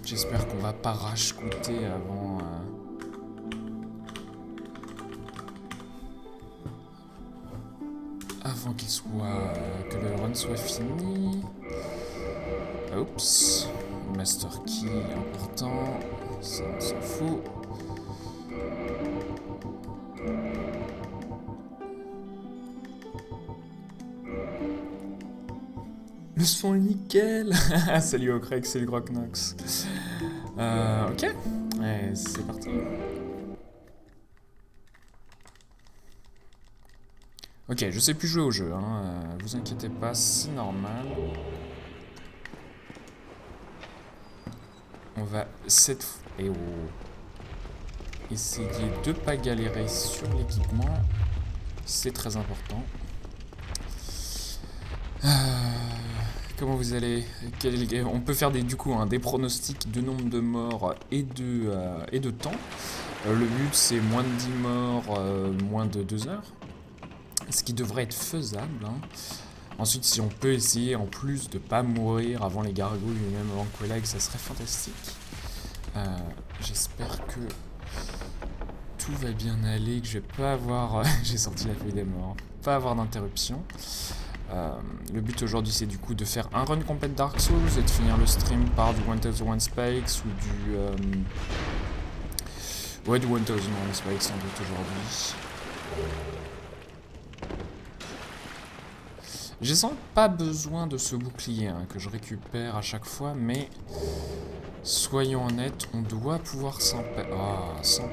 J'espère qu'on va pas rage-côter avant... avant qu'il soit... que le run soit fini. Oups. Master key important. Ça, on s'en fout. Le son est nickel. Salut au Craig, salut Grognox. Ok, ouais, c'est parti. Ok, je sais plus jouer au jeu, hein. Vous inquiétez pas, c'est normal. On va cette fois... Et essayer de pas galérer sur l'équipement. C'est très important. Comment vous allez? On peut faire du coup des pronostics de nombre de morts et de temps. Le but c'est moins de 10 morts, moins de 2 heures. Ce qui devrait être faisable. Hein. Ensuite, si on peut essayer en plus de pas mourir avant les gargouilles et même avant Quelag, ça serait fantastique. J'espère que tout va bien aller, que je vais pas avoir... J'ai sorti la feuille des morts. Pas avoir d'interruption. Le but aujourd'hui c'est du coup de faire un run complet Dark Souls et de finir le stream par du 1001 Spikes ou du... Ouais, du 1001 Spikes sans doute aujourd'hui. J'ai sans pas besoin de ce bouclier hein, que je récupère à chaque fois, mais soyons honnêtes, on doit pouvoir s'en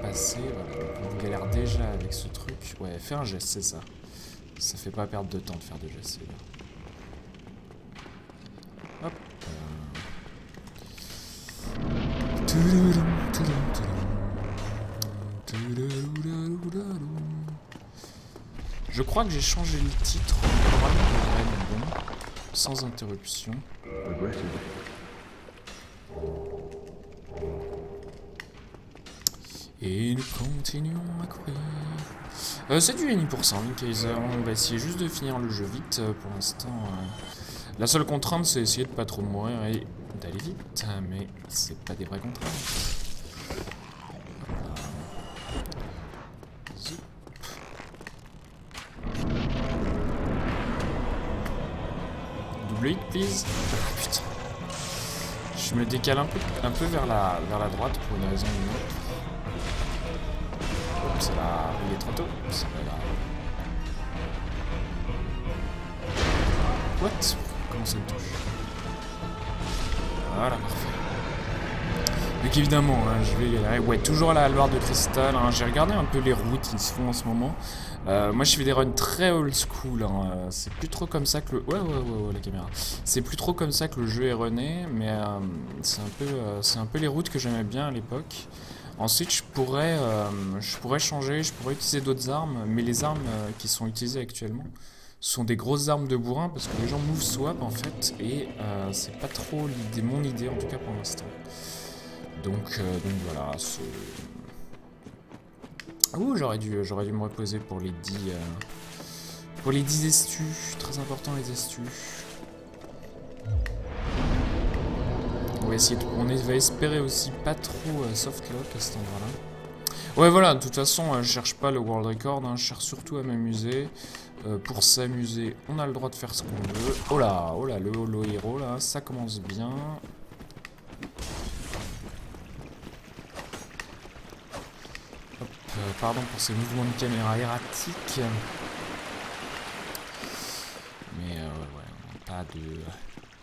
passer. Voilà. On galère déjà avec ce truc. Ouais, fais un geste, c'est ça. Ça fait pas perdre de temps de faire des gestes. Hop. Je crois que j'ai changé le titre. Bon, sans interruption. Et nous continuons à courir. C'est du Any pour ça, Kaiser. On va essayer juste de finir le jeu vite pour l'instant. La seule contrainte, c'est essayer de pas trop mourir et d'aller vite, mais c'est pas des vraies contraintes. Double hit, please. Ah, putain. Je me décale un peu vers la droite pour une raison ou une autre. Ça va rouler trop tôt, c'est pas grave. What? Comment ça me touche? Voilà, parfait. Donc évidemment, hein, je vais galérer. Ouais, toujours à la loire de cristal. Hein. J'ai regardé un peu les routes qui se font en ce moment. Moi, je fais des runs très old school. Hein. C'est plus trop comme ça que le... Ouais, la caméra. C'est plus trop comme ça que le jeu est runné, mais c'est un peu les routes que j'aimais bien à l'époque. Ensuite, je pourrais changer, je pourrais utiliser d'autres armes, mais les armes qui sont utilisées actuellement sont des grosses armes de bourrin parce que les gens move swap en fait, et c'est pas trop mon idée en tout cas pour l'instant. Donc voilà, c'est... Ouh, j'aurais dû me reposer pour les 10 estus, très important les estus. On va espérer aussi pas trop softlock à cet endroit-là. Ouais, voilà, de toute façon, je cherche pas le world record, hein, je cherche surtout à m'amuser. Pour s'amuser, on a le droit de faire ce qu'on veut. Oh là, le holo héros, là, ça commence bien. Hop, pardon pour ces mouvements de caméra erratiques. Mais ouais,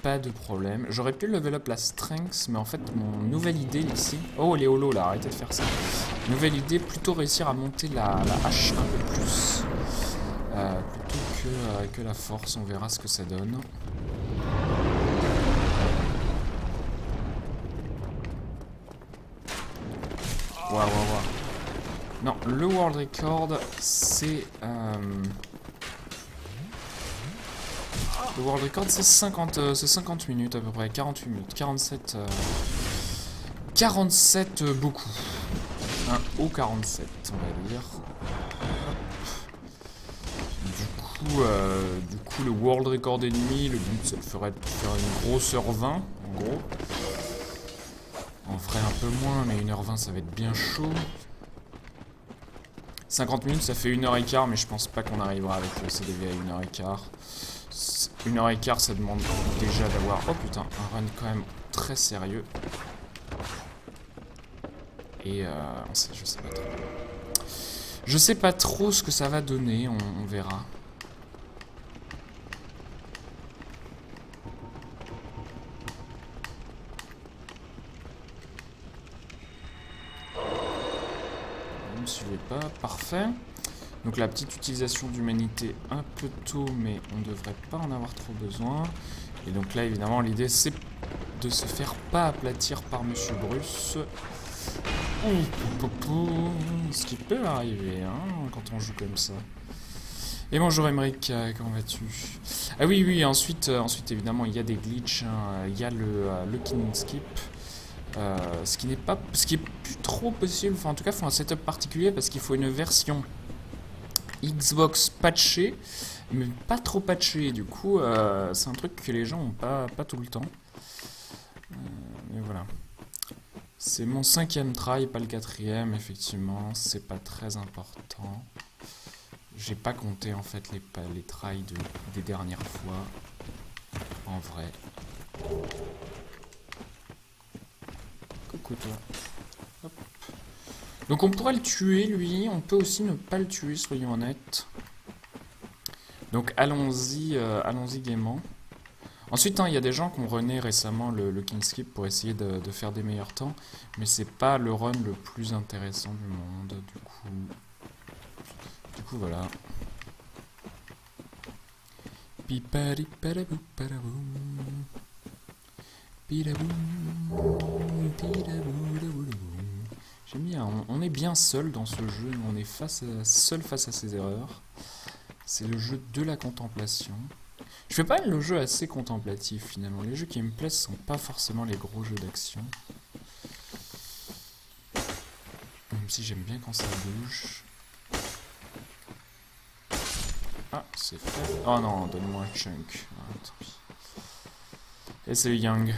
pas de problème. J'aurais pu level up la strength, mais en fait, mon nouvelle idée ici... Oh, les holos, là, arrêtez de faire ça. Nouvelle idée, plutôt réussir à monter la hache un peu plus. Plutôt que la force, on verra ce que ça donne. Waouh. Non, le world record, c'est... Le world record c'est 50 minutes à peu près, 48 minutes, 47... 47 beaucoup. Un haut 47 on va dire. Du coup le world record ennemi, le but ça ferait de faire une grosse heure 20 en gros. peu moins, mais 1h20 ça va être bien chaud. 50 minutes ça fait 1h15, mais je pense pas qu'on arrivera avec le CDV à 1h15. 1h15 ça demande déjà d'avoir, oh putain, un run quand même très sérieux. Et je sais pas trop. Je sais pas trop ce que ça va donner, on verra. Ne me suivez pas, parfait. Donc la petite utilisation d'humanité un peu tôt, mais on ne devrait pas en avoir trop besoin. Et donc là évidemment l'idée c'est de se faire pas aplatir par Monsieur Bruce. Ce qui peut arriver hein, quand on joue comme ça. Et bonjour Emmerich, comment vas-tu? Ah oui, ensuite évidemment il y a des glitches, hein, il y a le killing skip. Ce qui est plus trop possible, enfin en tout cas il faut un setup particulier parce qu'il faut une version Xbox patchée, mais pas trop patchée, du coup c'est un truc que les gens ont pas tout le temps. Mais voilà. C'est mon 5e try, pas le 4e, effectivement, c'est pas très important. J'ai pas compté en fait les tries des dernières fois, en vrai. Coucou toi. Hop. Donc on pourrait le tuer lui, on peut aussi ne pas le tuer, soyons honnêtes. Donc allons-y gaiement. Ensuite, il y a des gens qui ont runné récemment le King Skip pour essayer de faire des meilleurs temps, mais c'est pas le run le plus intéressant du monde, du coup voilà. J'aime bien, on est bien seul dans ce jeu, on est seul face à ses erreurs. C'est le jeu de la contemplation. Je fais pas le jeu assez contemplatif finalement. Les jeux qui me plaisent sont pas forcément les gros jeux d'action. Même si j'aime bien quand ça bouge. Ah, c'est fait. Oh non, donne-moi un chunk. Ah, tant pis. Et c'est Young.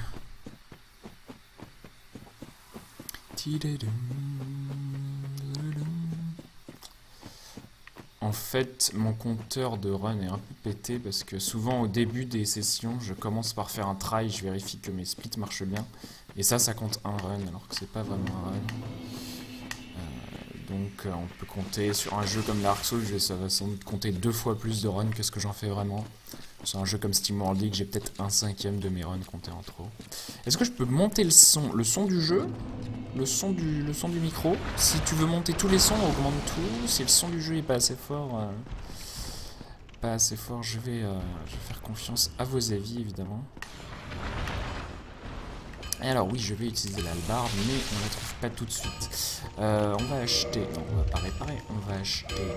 En fait, mon compteur de run est un peu pété parce que souvent au début des sessions, je commence par faire un try, je vérifie que mes splits marchent bien. Et ça compte un run alors que c'est pas vraiment un run. Donc on peut compter sur un jeu comme Dark Souls, ça va sans doute compter 2 fois plus de runs que ce que j'en fais vraiment. Sur un jeu comme SteamWorld League, j'ai peut-être 1/5 de mes runs comptés en trop. Est-ce que je peux monter le son du jeu? Le son du micro. Si tu veux monter tous les sons, augmente tout. Si le son du jeu est pas assez fort, je vais faire confiance à vos avis évidemment. Et alors oui, je vais utiliser l'hallebarde, mais on la trouve pas tout de suite. On va acheter, non, on va pas réparer, on va acheter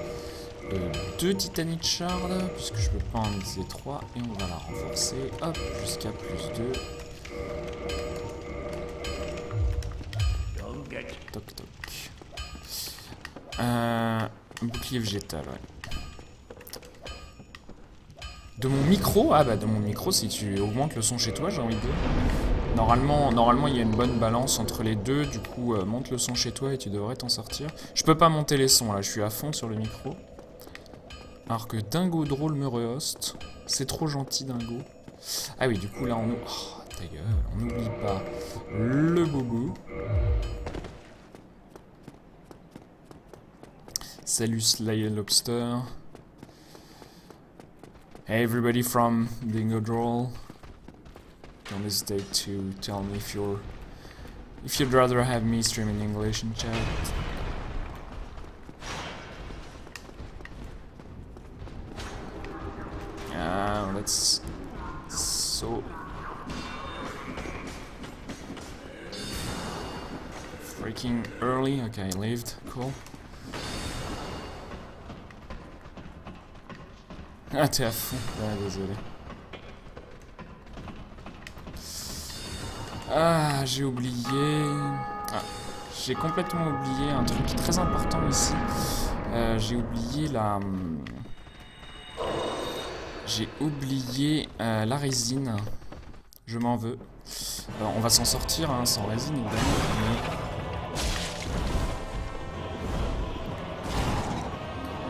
2 Titanite Shard, puisque je peux pas en utiliser 3, et on va la renforcer, hop, jusqu'à +2. Toc toc. Bouclier végétal, ouais. De mon micro, ah bah de mon micro, si tu augmentes le son chez toi, j'ai envie de dire. Normalement, il y a une bonne balance entre les deux, du coup, monte le son chez toi et tu devrais t'en sortir. Je peux pas monter les sons, là, je suis à fond sur le micro. Alors que Dingo Drôle me rehoste. C'est trop gentil, Dingo. Ah oui, du coup, là, on... Oh, ta gueule, on n'oublie pas le boubou. Salut Sly Lobster. Hey everybody from Dingo Droll. Don't hesitate to tell me if you'd rather have me stream in English in chat. That's so freaking early. Okay, I lived. Cool. Ah, t'es à fond. Ah, désolé. Ah, j'ai oublié... Ah, j'ai complètement oublié un truc très important ici. J'ai oublié la... J'ai oublié la résine. Je m'en veux. Alors, on va s'en sortir, hein, sans résine, évidemment. Mais...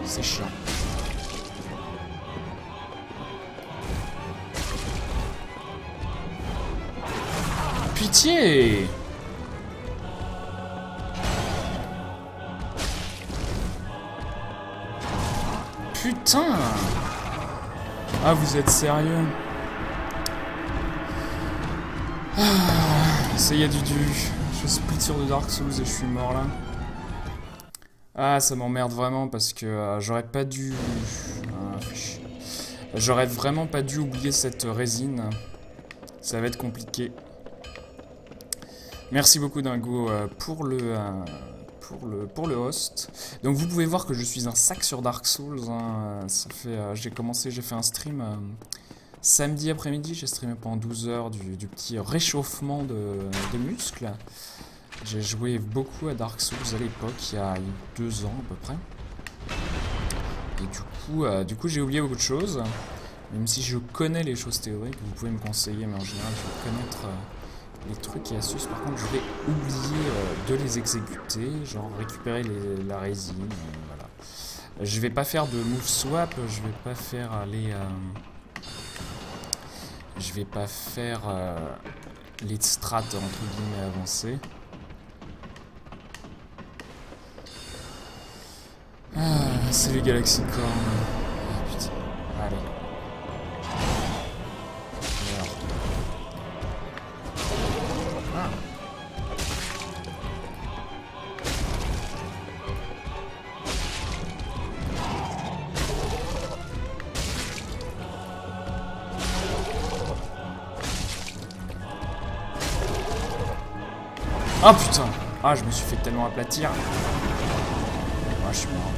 c'est chiant. Pitié! Putain! Ah, vous êtes sérieux? Ah, ça y est, du. Je split sur de Dark Souls et je suis mort là. Ah, ça m'emmerde vraiment parce que j'aurais pas dû... Ah, j'aurais vraiment pas dû oublier cette résine. Ça va être compliqué. Merci beaucoup Dingo pour le host. Donc vous pouvez voir que je suis un sac sur Dark Souls. Hein. Ça fait, j'ai fait un stream samedi après-midi. J'ai streamé pendant 12 heures du petit réchauffement de muscles. J'ai joué beaucoup à Dark Souls à l'époque, il y a 2 ans à peu près. Et du coup j'ai oublié beaucoup de choses. Même si je connais les choses théoriques, vous pouvez me conseiller, mais en général je vais connaître les trucs et astuces. Par contre je vais oublier de les exécuter, genre récupérer la résine, voilà. Je vais pas faire de move swap, je vais pas faire les strats entre guillemets avancées. Ah, c'est les Galaxy Corn. Ah putain, allez. Ah. Ah putain. Ah, je me suis fait tellement aplatir. Ah, je suis mort.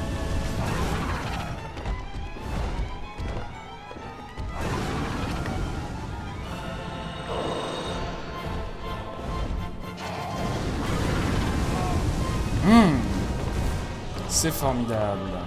C'est formidable.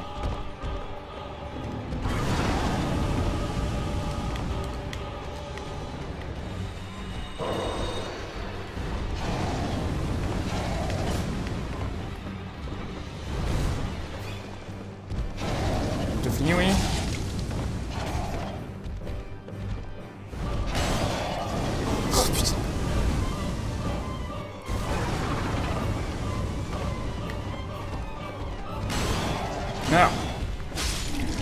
T'as fini, oui? Oh putain. Alors.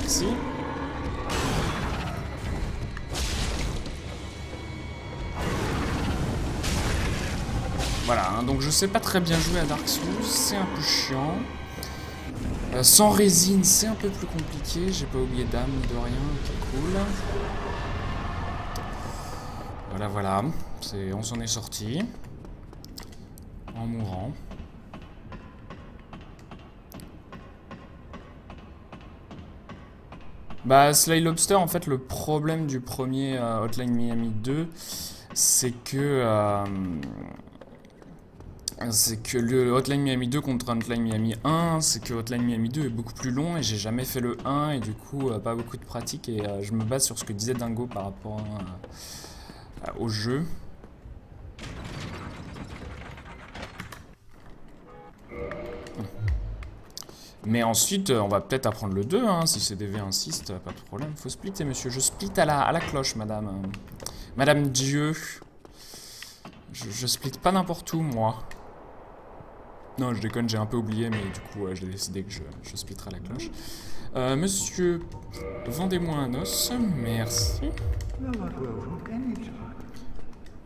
Merci. Voilà, hein, donc je sais pas très bien jouer à Dark Souls, c'est un peu chiant. Sans résine, c'est un peu plus compliqué, j'ai pas oublié d'âme ni de rien, ok cool. Voilà, voilà, on s'en est sorti. En mourant. Bah, Sly Lobster, en fait, le problème du premier Hotline Miami 2, c'est que le Hotline Miami 2 contre Hotline Miami 1, c'est que Hotline Miami 2 est beaucoup plus long et j'ai jamais fait le 1 et du coup, pas beaucoup de pratique et je me base sur ce que disait Dingo par rapport au jeu. Mais ensuite, on va peut-être apprendre le 2, hein, si c'est des V insiste, pas de problème. Faut splitter, monsieur. Je split à la cloche, madame. Madame Dieu. Je split pas n'importe où, moi. Non, je déconne, j'ai un peu oublié, mais du coup, j'ai décidé que je splitterai à la cloche. Monsieur, vendez-moi un os. Merci.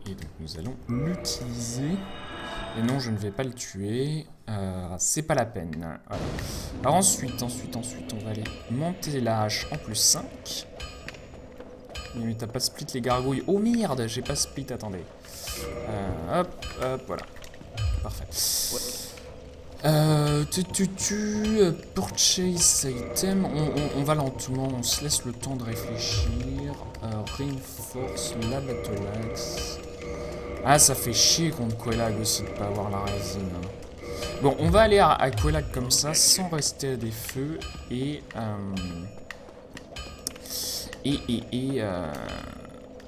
Et donc, nous allons l'utiliser. Et non, je ne vais pas le tuer. C'est pas la peine. Voilà. Alors ensuite, on va aller monter la hache en plus 5. Mais t'as pas split les gargouilles. Oh merde, j'ai pas split, attendez. Hop, voilà. Parfait. Purchase item. On va lentement, on se laisse le temps de réfléchir. Reinforce la battle axe. Ah, ça fait chier contre Quelag aussi de pas avoir la résine. Bon, on va aller à Quelag comme ça, sans rester à des feux, et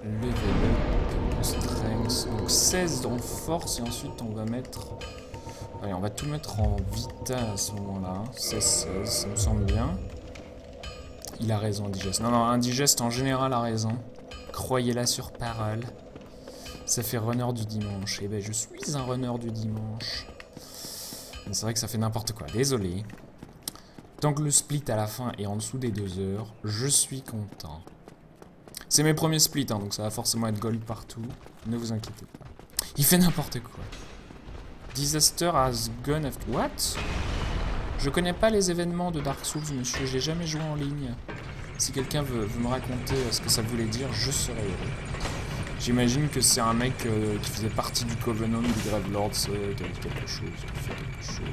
level up, strength, donc 16 en force et ensuite on va mettre... Allez, on va tout mettre en vita à ce moment-là, 16, ça me semble bien. Il a raison, Indigest. Non, Indigest en général a raison. Croyez-la sur parole. Ça fait runner du dimanche. Eh ben, je suis un runner du dimanche. C'est vrai que ça fait n'importe quoi, désolé. Tant que le split à la fin est en dessous des 2 heures, je suis content. C'est mes premiers splits, hein, donc ça va forcément être gold partout. Ne vous inquiétez pas. Il fait n'importe quoi. Disaster has gone after... What? Je connais pas les événements de Dark Souls, monsieur. J'ai jamais joué en ligne. Si quelqu'un veut me raconter ce que ça voulait dire, je serais heureux. J'imagine que c'est un mec qui faisait partie du Covenant, du Gravelords, qui a dit quelque chose, qui fait quelque chose.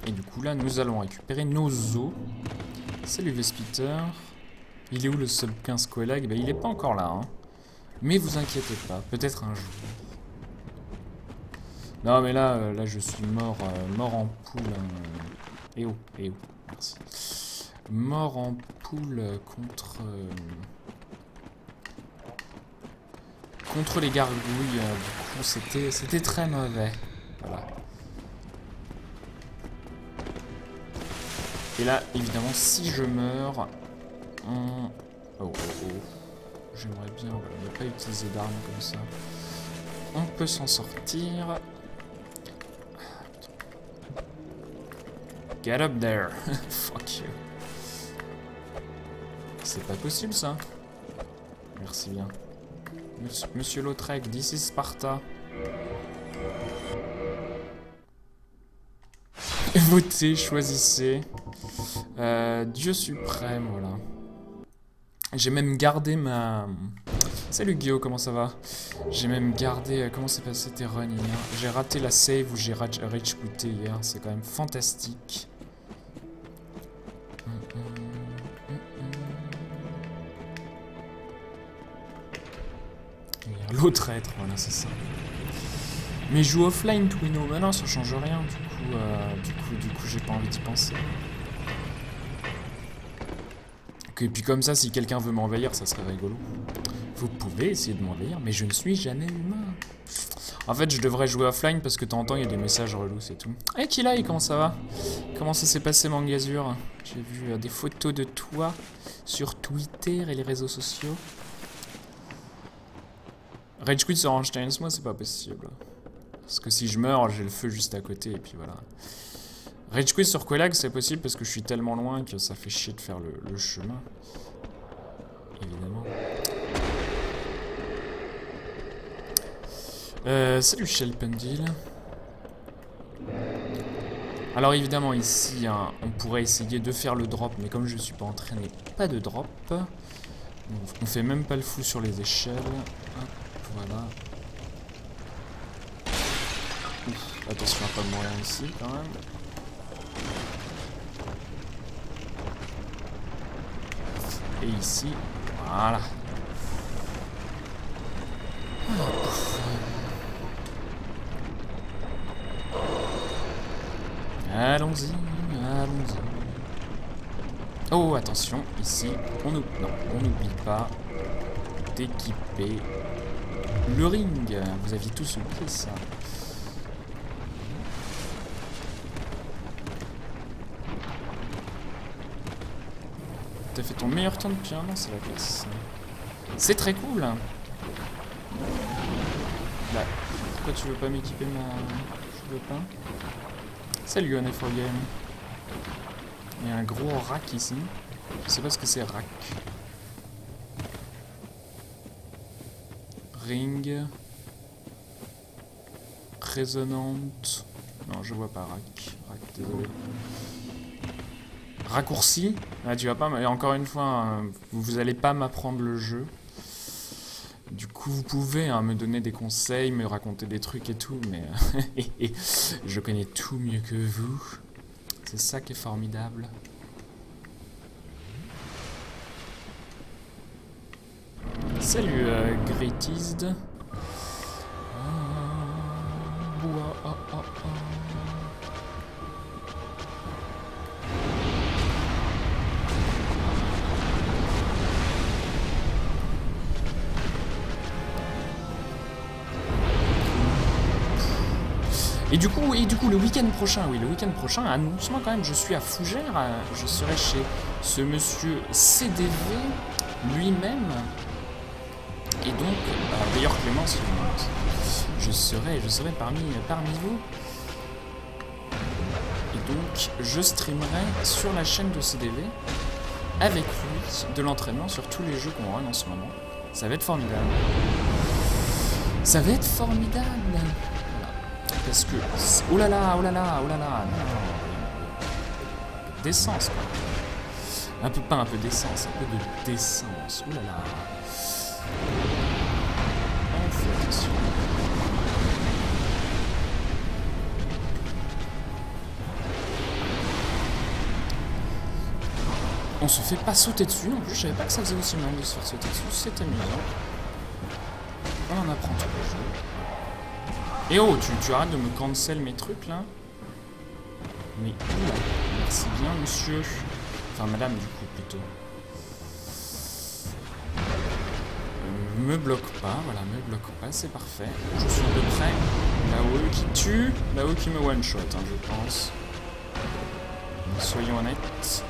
Et du coup là, nous allons récupérer nos os. Salut Vespiter. Il est où le sub 15 Squalag? Ben, il est pas encore là, hein. Mais vous inquiétez pas, peut-être un jour. Non mais là, je suis mort en poule. Eh oh, merci. Mort en poule contre les gargouilles. Du coup, c'était très mauvais. Voilà. Et là, évidemment, si je meurs... Oh. J'aimerais bien ne pas utiliser d'armes comme ça. On peut s'en sortir. Get up there. Fuck you. C'est pas possible ça. Merci bien. Monsieur Lautrec, this is Sparta. Votez, choisissez. Dieu suprême, voilà. J'ai même gardé ma... Salut Guillaume, comment ça va? J'ai même gardé... Comment s'est passé tes runs hier? J'ai raté la save où j'ai rage quitté hier. C'est quand même fantastique. L'autre être, voilà, c'est ça. Mais joue offline, Twino. Mais non, ça change rien. Du coup, j'ai pas envie d'y penser. Et puis comme ça, si quelqu'un veut m'envahir, ça serait rigolo. Vous pouvez essayer de m'envahir, mais je ne suis jamais humain. En fait, je devrais jouer offline parce que de temps en temps, il y a des messages relous, c'est tout. Hey Kilai, comment ça va? Comment ça s'est passé, Mangazur? J'ai vu des photos de toi sur Twitter et les réseaux sociaux. Rage quit sur Einstein, moi, c'est pas possible. Parce que si je meurs, j'ai le feu juste à côté, et puis voilà. Rage quit sur Quelag, c'est possible parce que je suis tellement loin que ça fait chier de faire le chemin. Évidemment. Salut Shell Pendil. Alors évidemment ici, hein, on pourrait essayer de faire le drop, mais comme je ne suis pas entraîné, pas de drop. On fait même pas le fou sur les échelles. Hop, voilà. Ouf, attention à pas mourir ici quand même. Et ici, voilà. Allons-y, allons-y. Oh, attention, ici, on n'oublie pas d'équiper le ring. Vous aviez tous oublié ça. T'as fait ton meilleur temps de piano, c'est la classe. C'est très cool. Là, pourquoi tu veux pas m'équiper je veux pas. Salut N4 Game. Il y a un gros rack ici. Je sais pas ce que c'est rack. Ring. Résonante. Non, je vois pas rack. Rack, désolé. Raccourci. Ah, tu vas pas. Et encore une fois, hein, vous allez pas m'apprendre le jeu. Du coup, vous pouvez hein, me donner des conseils, me raconter des trucs et tout, mais je connais tout mieux que vous. C'est ça qui est formidable. Salut, Greatest. Et du coup, le week-end prochain, oui, le week-end prochain, annonce-moi quand même, je suis à Fougères, je serai chez ce monsieur CDV lui-même. Et donc, d'ailleurs Clémence, je serai parmi vous. Et donc, je streamerai sur la chaîne de CDV avec lui de l'entraînement sur tous les jeux qu'on run en ce moment. Ça va être formidable. Ça va être formidable. Parce que... Oh là là, oh là là, oh là là. Non. D'essence, quoi. Un peu, pas un peu d'essence, un peu de décence. Oh là là. On fait attention. On se fait pas sauter dessus. En plus, je savais pas que ça faisait aussi mal de se faire sauter dessus. C'est amusant. On en apprend tous les jours. Et oh, tu arrêtes de me cancel mes trucs là? Mais oula, merci bien monsieur. Enfin madame du coup plutôt. Me bloque pas, voilà, me bloque pas, c'est parfait. Je suis à peu près là-haut qui tue, là-haut qui me one-shot, hein, je pense. Soyons honnêtes.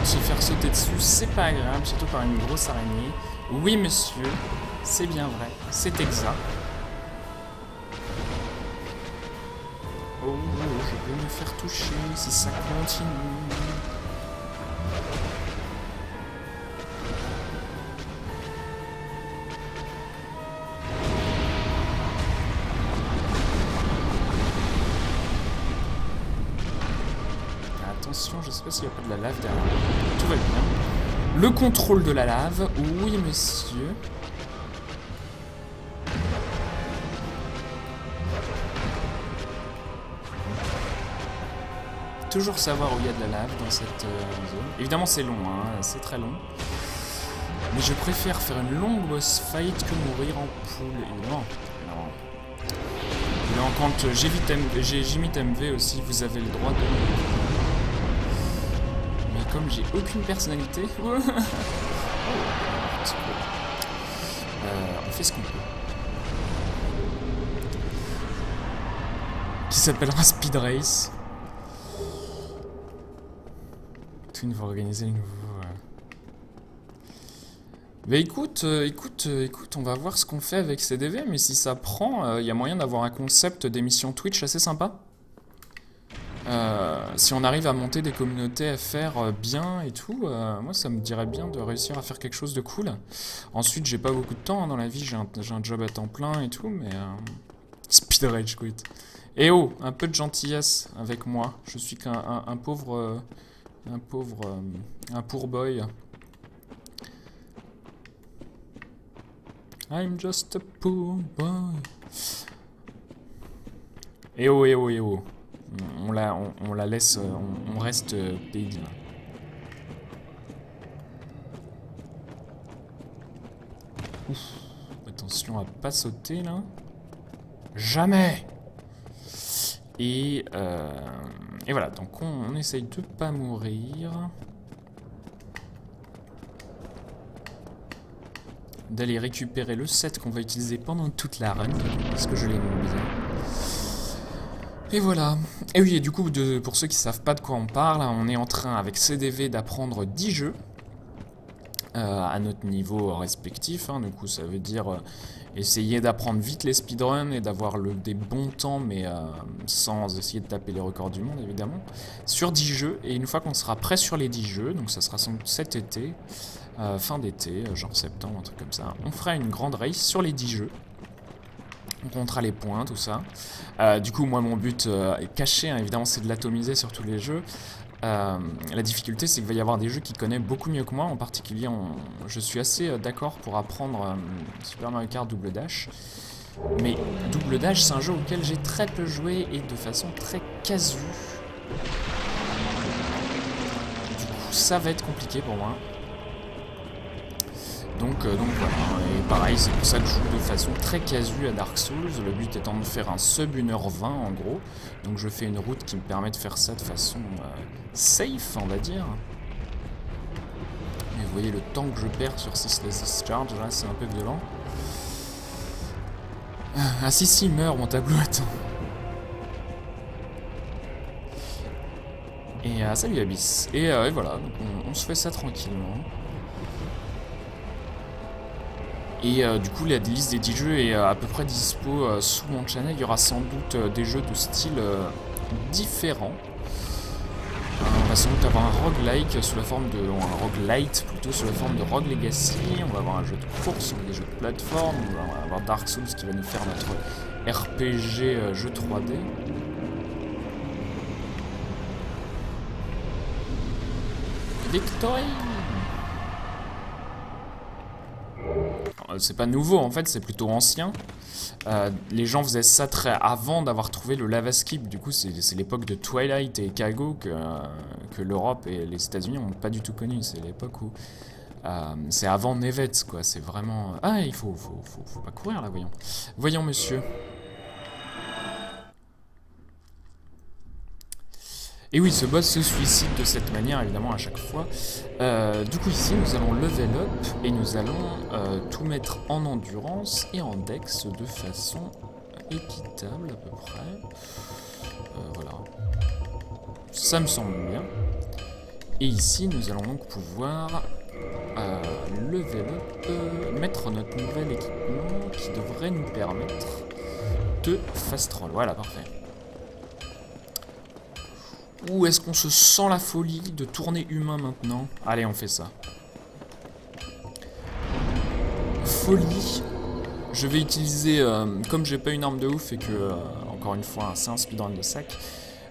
Se faire sauter dessus, c'est pas agréable, surtout par une grosse araignée. Oui, monsieur, c'est bien vrai, c'est exact. Oh, je vais me faire toucher si ça continue. Attention, je sais pas s'il n'y a pas de la lave derrière. Tout va bien. Le contrôle de la lave, oui monsieur. Toujours savoir où il y a de la lave dans cette zone. Évidemment c'est long, hein, c'est très long. Mais je préfère faire une longue boss fight que mourir en poule. Évidemment. Non, quand j'imite MV aussi, vous avez le droit de... Mais comme j'ai aucune personnalité... on fait ce qu'on peut. Qui s'appellera Speed Race. Tout une fois organiser le nouveau... Bah écoute, on va voir ce qu'on fait avec CDV, mais si ça prend, il y a moyen d'avoir un concept d'émission Twitch assez sympa. Si on arrive à monter des communautés FR bien et tout, moi ça me dirait bien de réussir à faire quelque chose de cool. Ensuite, j'ai pas beaucoup de temps hein, dans la vie, j'ai un job à temps plein et tout, mais... Speed Rage Quit. Et oh, un peu de gentillesse avec moi, je suis qu'un pauvre... un poor boy. I'm just a poor boy. Eh oh, eh oh, eh oh. On la laisse, on reste pays. Ouf. Attention à pas sauter là. Jamais. Et voilà, donc on essaye de pas mourir. D'aller récupérer le set qu'on va utiliser pendant toute la run, parce que je l'aime bien. Et voilà. Et oui, et du coup, pour ceux qui ne savent pas de quoi on parle, on est en train, avec CDV, d'apprendre 10 jeux à notre niveau respectif. Hein, du coup, ça veut dire essayer d'apprendre vite les speedruns et d'avoir des bons temps, mais sans essayer de taper les records du monde, évidemment, sur 10 jeux. Et une fois qu'on sera prêt sur les 10 jeux, donc ça sera cet été, fin d'été, genre septembre, un truc comme ça, on fera une grande race sur les 10 jeux. On comptera les points, tout ça. Du coup, moi, mon but est caché, hein, évidemment, c'est de l'atomiser sur tous les jeux. La difficulté, c'est qu'il va y avoir des jeux qui connaissent beaucoup mieux que moi. En particulier, je suis assez d'accord pour apprendre Super Mario Kart Double Dash. Mais Double Dash, c'est un jeu auquel j'ai très peu joué et de façon très casu. Du coup, ça va être compliqué pour moi. Donc voilà, et pareil, c'est pour ça que je joue de façon très casu à Dark Souls, le but étant de faire un sub 1h20 en gros, donc je fais une route qui me permet de faire ça de façon safe, on va dire. Et vous voyez le temps que je perds sur Ceaseless Discharge, là c'est un peu violent. Ah si si, meurt mon tableau, attends. Et salut Abyss. Et voilà, donc on se fait ça tranquillement. Et du coup la liste des 10 jeux est à peu près dispo sous mon channel. Il y aura sans doute des jeux de style différents. On va sans doute avoir un roguelike sous la forme de... un roguelite plutôt sous la forme de Rogue Legacy. On va avoir un jeu de course, des jeux de plateforme. On va avoir Dark Souls qui va nous faire notre RPG jeu 3D. Victory! C'est pas nouveau en fait, c'est plutôt ancien. Les gens faisaient ça très avant d'avoir trouvé le lava skip. Du coup, c'est l'époque de Twilight et Kago que l'Europe et les États-Unis n'ont pas du tout connu. C'est l'époque où c'est avant Nevets, quoi. C'est vraiment. Ah, il faut pas courir là, voyons. Voyons, monsieur. Et oui, ce boss se suicide de cette manière, évidemment, à chaque fois. Du coup, ici, nous allons level up et nous allons tout mettre en endurance et en dex de façon équitable, à peu près. Voilà. Ça me semble bien. Et ici, nous allons donc pouvoir level up, mettre notre nouvel équipement qui devrait nous permettre de fast roll. Voilà, parfait. Ou est-ce qu'on se sent la folie de tourner humain maintenant? Allez, on fait ça. Folie. Je vais utiliser, comme j'ai pas une arme de ouf et que, encore une fois, c'est un speedrun de sac,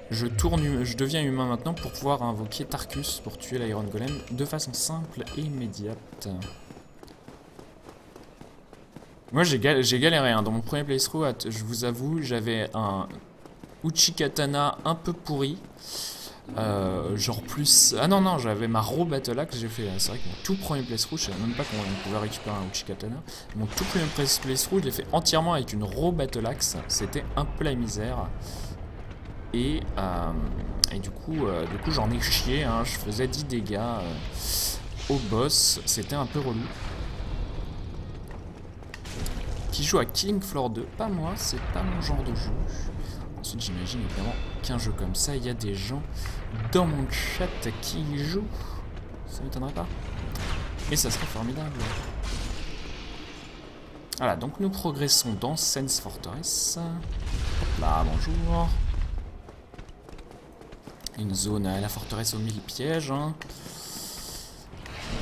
je deviens humain maintenant pour pouvoir invoquer Tarkus pour tuer l'Iron Golem de façon simple et immédiate. Moi, j'ai galéré, hein. Dans mon premier playthrough, je vous avoue, j'avais un Uchi-Katana un peu pourri. Genre plus... Ah non, j'avais ma Raw Battle Axe, j'ai fait... C'est vrai que mon tout premier playthrough, je savais même pas qu'on pouvait récupérer un Uchi-Katana. Mon tout premier playthrough, je l'ai fait entièrement avec une Raw Battle Axe. C'était un peu la misère. Et du coup j'en ai chié, hein. Je faisais 10 dégâts au boss. C'était un peu relou. Qui joue à Killing Floor 2, pas moi, c'est pas mon genre de jeu. Ensuite, j'imagine évidemment qu'un jeu comme ça, il y a des gens dans mon chat qui y jouent. Ça m'étonnerait pas. Et ça serait formidable. Voilà, donc nous progressons dans Sense Fortress. Hop là, bonjour. Une zone à la forteresse aux 1000 pièges. Hein.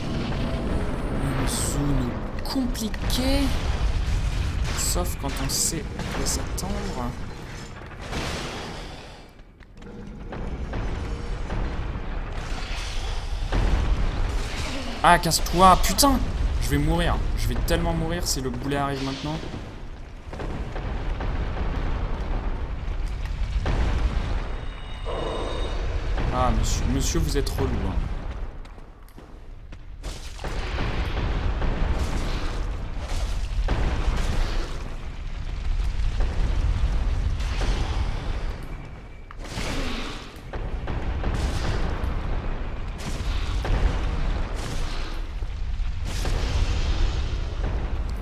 Une zone compliquée. Sauf quand on sait à quoi s'attendre. Ah, casse-toi, putain! Je vais mourir. Je vais tellement mourir si le boulet arrive maintenant. Ah, monsieur, vous êtes relou. Hein.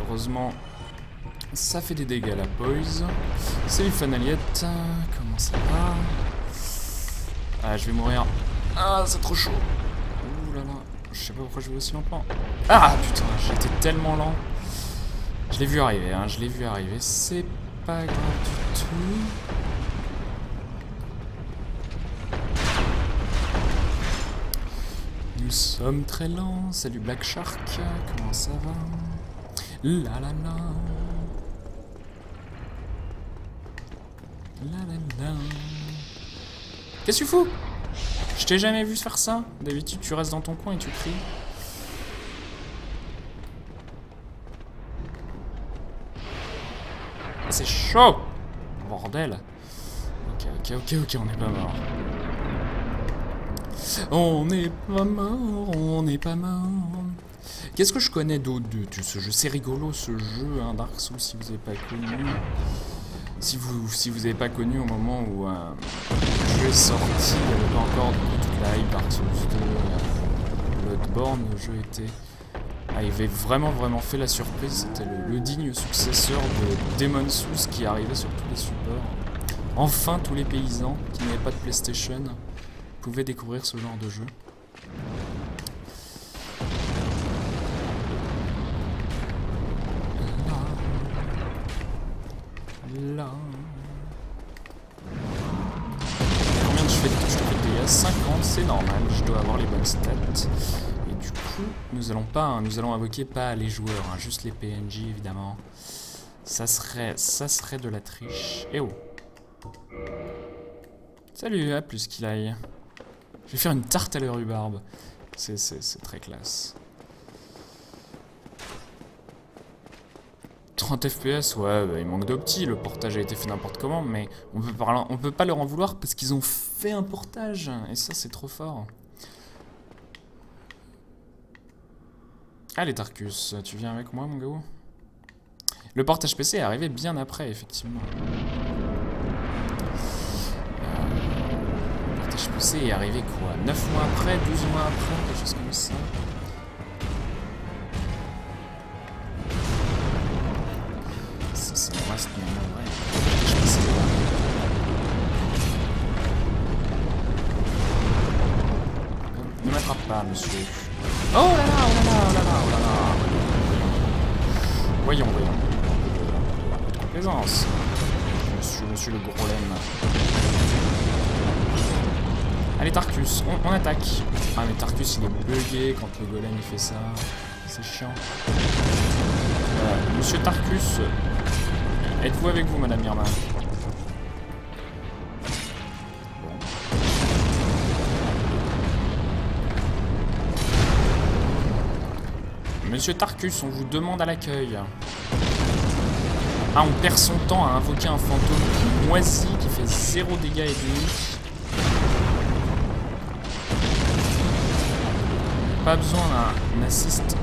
Heureusement, ça fait des dégâts la poise. Salut Fanaliette, comment ça va? Ah, je vais mourir. Ah, c'est trop chaud. Ouh là là, je sais pas pourquoi je vais aussi lentement. Ah putain, j'étais tellement lent. Je l'ai vu arriver, hein, je l'ai vu arriver. C'est pas grave du tout. Nous sommes très lents. Salut Black Shark, comment ça va? La la la. La la la. Qu'est-ce que tu fous? Je t'ai jamais vu faire ça. D'habitude, tu restes dans ton coin et tu cries. Ah, c'est chaud! Bordel. Ok, on n'est pas mort. On n'est pas mort, on n'est pas mort. Qu'est-ce que je connais d'autre de ce jeu? C'est rigolo ce jeu, hein, Dark Souls, si vous n'avez pas connu. Si vous n'avez pas connu au moment où le jeu est sorti, il n'y avait pas encore toute la hype Dark Souls 2, Bloodborne, le jeu était... il avait vraiment fait la surprise. C'était le digne successeur de Demon's Souls qui arrivait sur tous les supports. Enfin, tous les paysans qui n'avaient pas de PlayStation pouvaient découvrir ce genre de jeu. Là. Combien je fais de dégâts? 50, c'est normal, je dois avoir les bonnes stats. Et du coup, nous allons invoquer pas les joueurs, hein, juste les PNJ évidemment. Ça serait de la triche. Eh oh. Salut, à plus qu'il aille. Je vais faire une tarte à la rhubarbe. C'est très classe. 30 FPS, ouais, bah, il manque d'opti, le portage a été fait n'importe comment, mais on peut pas leur en vouloir parce qu'ils ont fait un portage, et ça c'est trop fort. Allez Tarkus, tu viens avec moi mon gars? Le portage PC est arrivé bien après, effectivement. Le portage PC est arrivé quoi? 9 mois après, 12 mois après, quelque chose comme ça. C'est mon reste, mais en vrai, je pense que ne m'attrape pas, monsieur. Oh là là, oh là là, oh là là, oh là là. Voyons. Complaisance. Monsieur le gros laine. Allez Tarkus, on attaque. Ah mais Tarkus il est bugué quand le golem il fait ça. C'est chiant. Monsieur Tarkus, êtes-vous avec vous, Madame Irma? Bon. Monsieur Tarkus, on vous demande à l'accueil. Ah, on perd son temps à invoquer un fantôme qui moisit, qui fait 0 dégâts et demi. Pas besoin d'un assist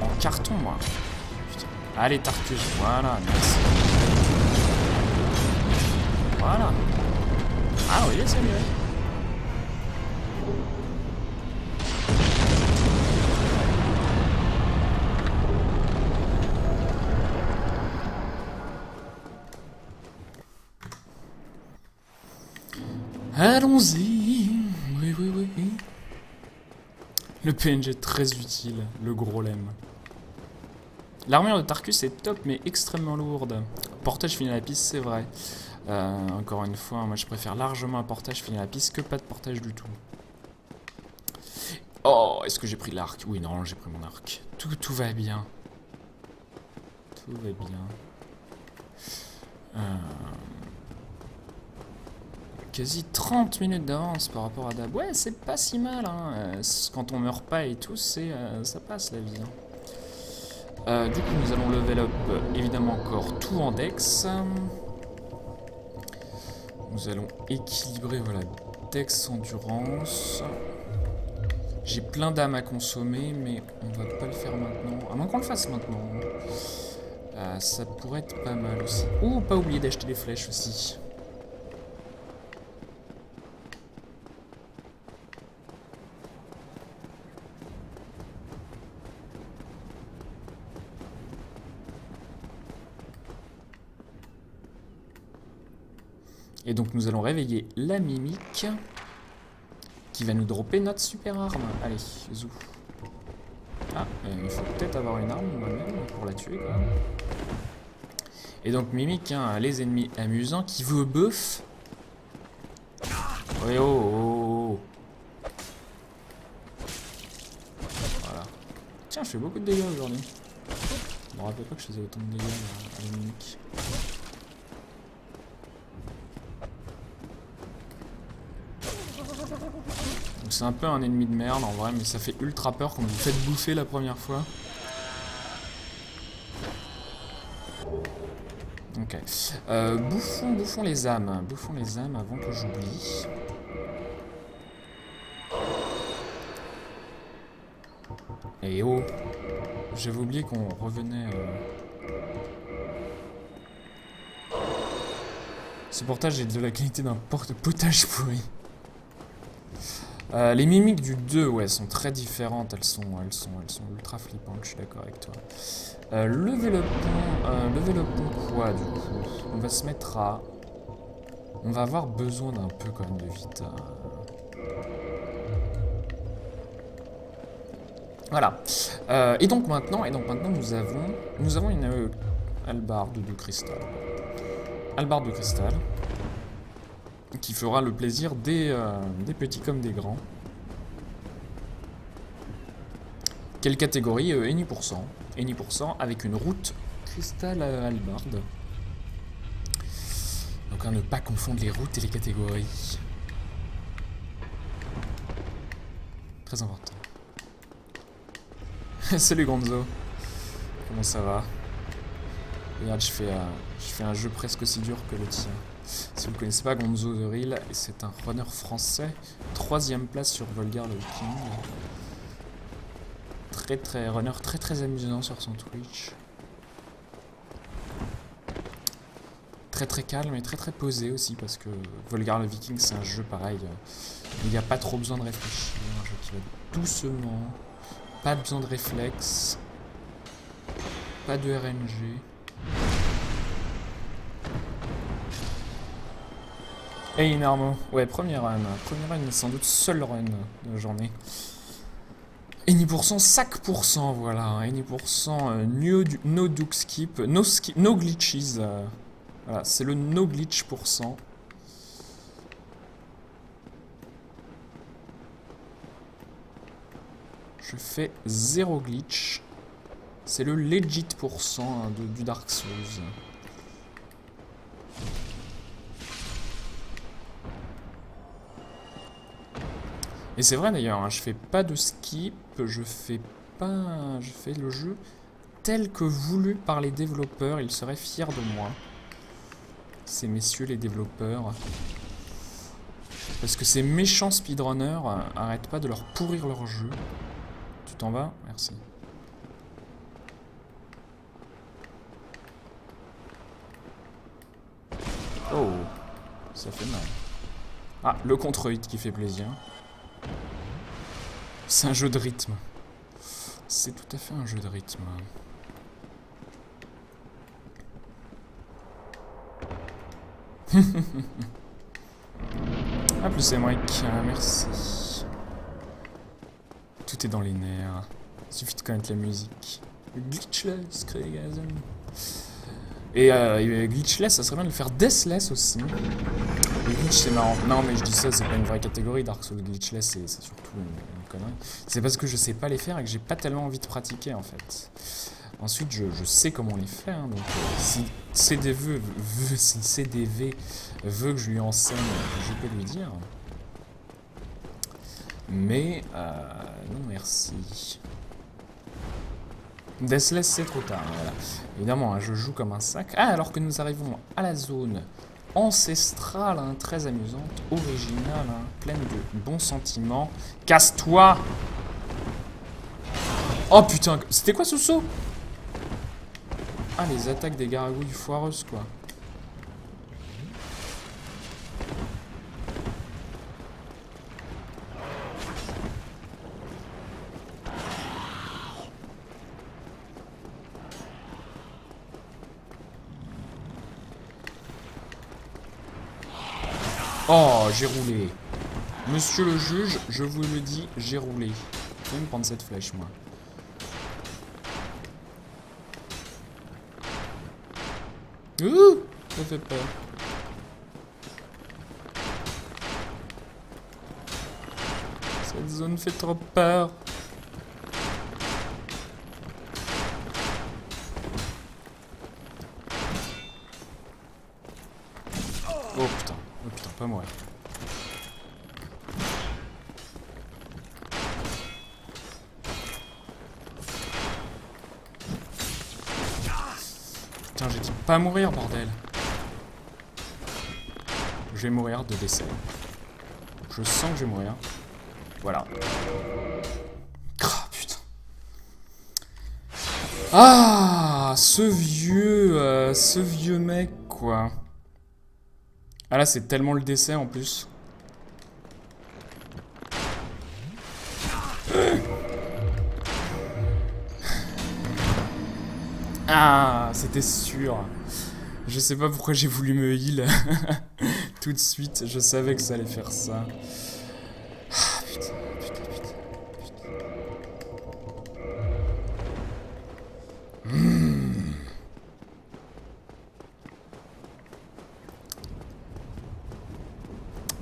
en carton, moi. Putain. Allez, Tarkus, voilà, merci. Voilà. Ah oui, c'est mieux. Allons-y. Oui. Le PNG est très utile, le gros lemme. L'armure de Tarkus est top, mais extrêmement lourde. Portage fini à la piste, c'est vrai. Encore une fois, moi je préfère largement un portage fini à la piste que pas de portage du tout. Oh, est-ce que j'ai pris l'arc? Oui, non, j'ai pris mon arc. Tout va bien. Tout va bien. Quasi 30 minutes d'avance par rapport à Dab. Ouais, c'est pas si mal, hein. Quand on meurt pas et tout, ça passe la vie. Hein. Du coup, nous allons level up, évidemment, encore tout en dex. Nous allons équilibrer, voilà, dex, endurance. J'ai plein d'âmes à consommer, mais on va pas le faire maintenant. À moins qu'on le fasse maintenant. Ça pourrait être pas mal aussi. Oh, pas oublier d'acheter des flèches aussi. Et donc nous allons réveiller la mimique qui va nous dropper notre super arme. Allez, zou. Ah, il faut peut-être avoir une arme moi-même pour la tuer quand même. Et donc mimique, hein, les ennemis amusants qui vous buff. Oui, oh. Voilà. Tiens, je fais beaucoup de dégâts aujourd'hui. Je me rappelle pas que je faisais autant de dégâts à la mimique. C'est un peu un ennemi de merde en vrai, mais ça fait ultra peur quand vous vous faites bouffer la première fois. Ok. Bouffons les âmes. Bouffons les âmes avant que j'oublie. Et oh, j'avais oublié qu'on revenait... Ce portage est de la qualité d'un porte-potage pourri. Les mimiques du 2, ouais, sont très différentes. Elles sont ultra flippantes, je suis d'accord avec toi. Lever le pont quoi, du coup? On va se mettre à... On va avoir besoin d'un peu quand même de vite. Voilà. Et donc maintenant, nous avons une hallebarde de cristal. Hallebarde de cristal. Qui fera le plaisir des petits comme des grands. Quelle catégorie? Any %. Any % avec une route cristal hallebarde. Donc à ne pas confondre les routes et les catégories. Très important. Salut Gonzo. Comment ça va? Regarde, je fais un jeu presque aussi dur que le tien. Si vous ne connaissez pas Gonzo The Real, c'est un runner français. 3ème place sur Volgar le King. Runner très amusant sur son Twitch. Très calme et très posé aussi parce que Volgar le Viking c'est un jeu pareil. Il n'y a pas trop besoin de réfléchir. Un jeu qui va doucement. Pas besoin de réflexe. Pas de RNG. Et Inarmo. Ouais, premier run. Premier run, sans doute seul run de la journée. Any %, sac %, voilà. Any %, no duke skip, no glitches. Voilà, c'est le no glitch %. Je fais 0 glitch. C'est le legit % hein, du Dark Souls. Et c'est vrai d'ailleurs, hein, je fais pas de skip, je fais le jeu tel que voulu par les développeurs, ils seraient fiers de moi. Ces messieurs les développeurs. Parce que ces méchants speedrunners arrêtent pas de leur pourrir leur jeu. Tu t'en vas? Merci. Oh, ça fait mal. Ah, le contre-hit qui fait plaisir. C'est un jeu de rythme. C'est tout à fait un jeu de rythme. Ah, plus c'est Mike, merci. Tout est dans les nerfs. Il suffit de connaître la musique. Glitchless, Kriegasm. Et glitchless, ça serait bien de le faire deathless aussi. Le glitch, c'est marrant. Non, mais je dis ça, c'est pas une vraie catégorie. Dark Souls glitchless, c'est surtout une connerie. C'est parce que je sais pas les faire et que j'ai pas tellement envie de pratiquer en fait. Ensuite, je sais comment les faire. Hein, donc, si CDV veut que je lui enseigne, je peux lui dire. Mais, non merci. Deathless, c'est trop tard. Voilà. Évidemment, hein, je joue comme un sac. Ah, alors que nous arrivons à la zone ancestrale, hein, très amusante, originale, hein, pleine de bons sentiments. Casse-toi! Oh putain, c'était quoi ce saut? Ah, les attaques des gargouilles foireuses, quoi. Oh, j'ai roulé. Monsieur le juge, je vous le dis, j'ai roulé. Je vais me prendre cette flèche, moi. Ouh, ça fait peur. Cette zone fait trop peur. Oh putain, pas moi. Putain, j'ai dit pas mourir, bordel. Je vais mourir de décès. Je sens que je vais mourir. Voilà. Ah, putain. Ah, ce vieux mec, quoi. Ah là, c'est tellement le décès, en plus. Ah, c'était sûr. Je sais pas pourquoi j'ai voulu me heal tout de suite. Je savais que ça allait faire ça. Ah, putain, putain, putain.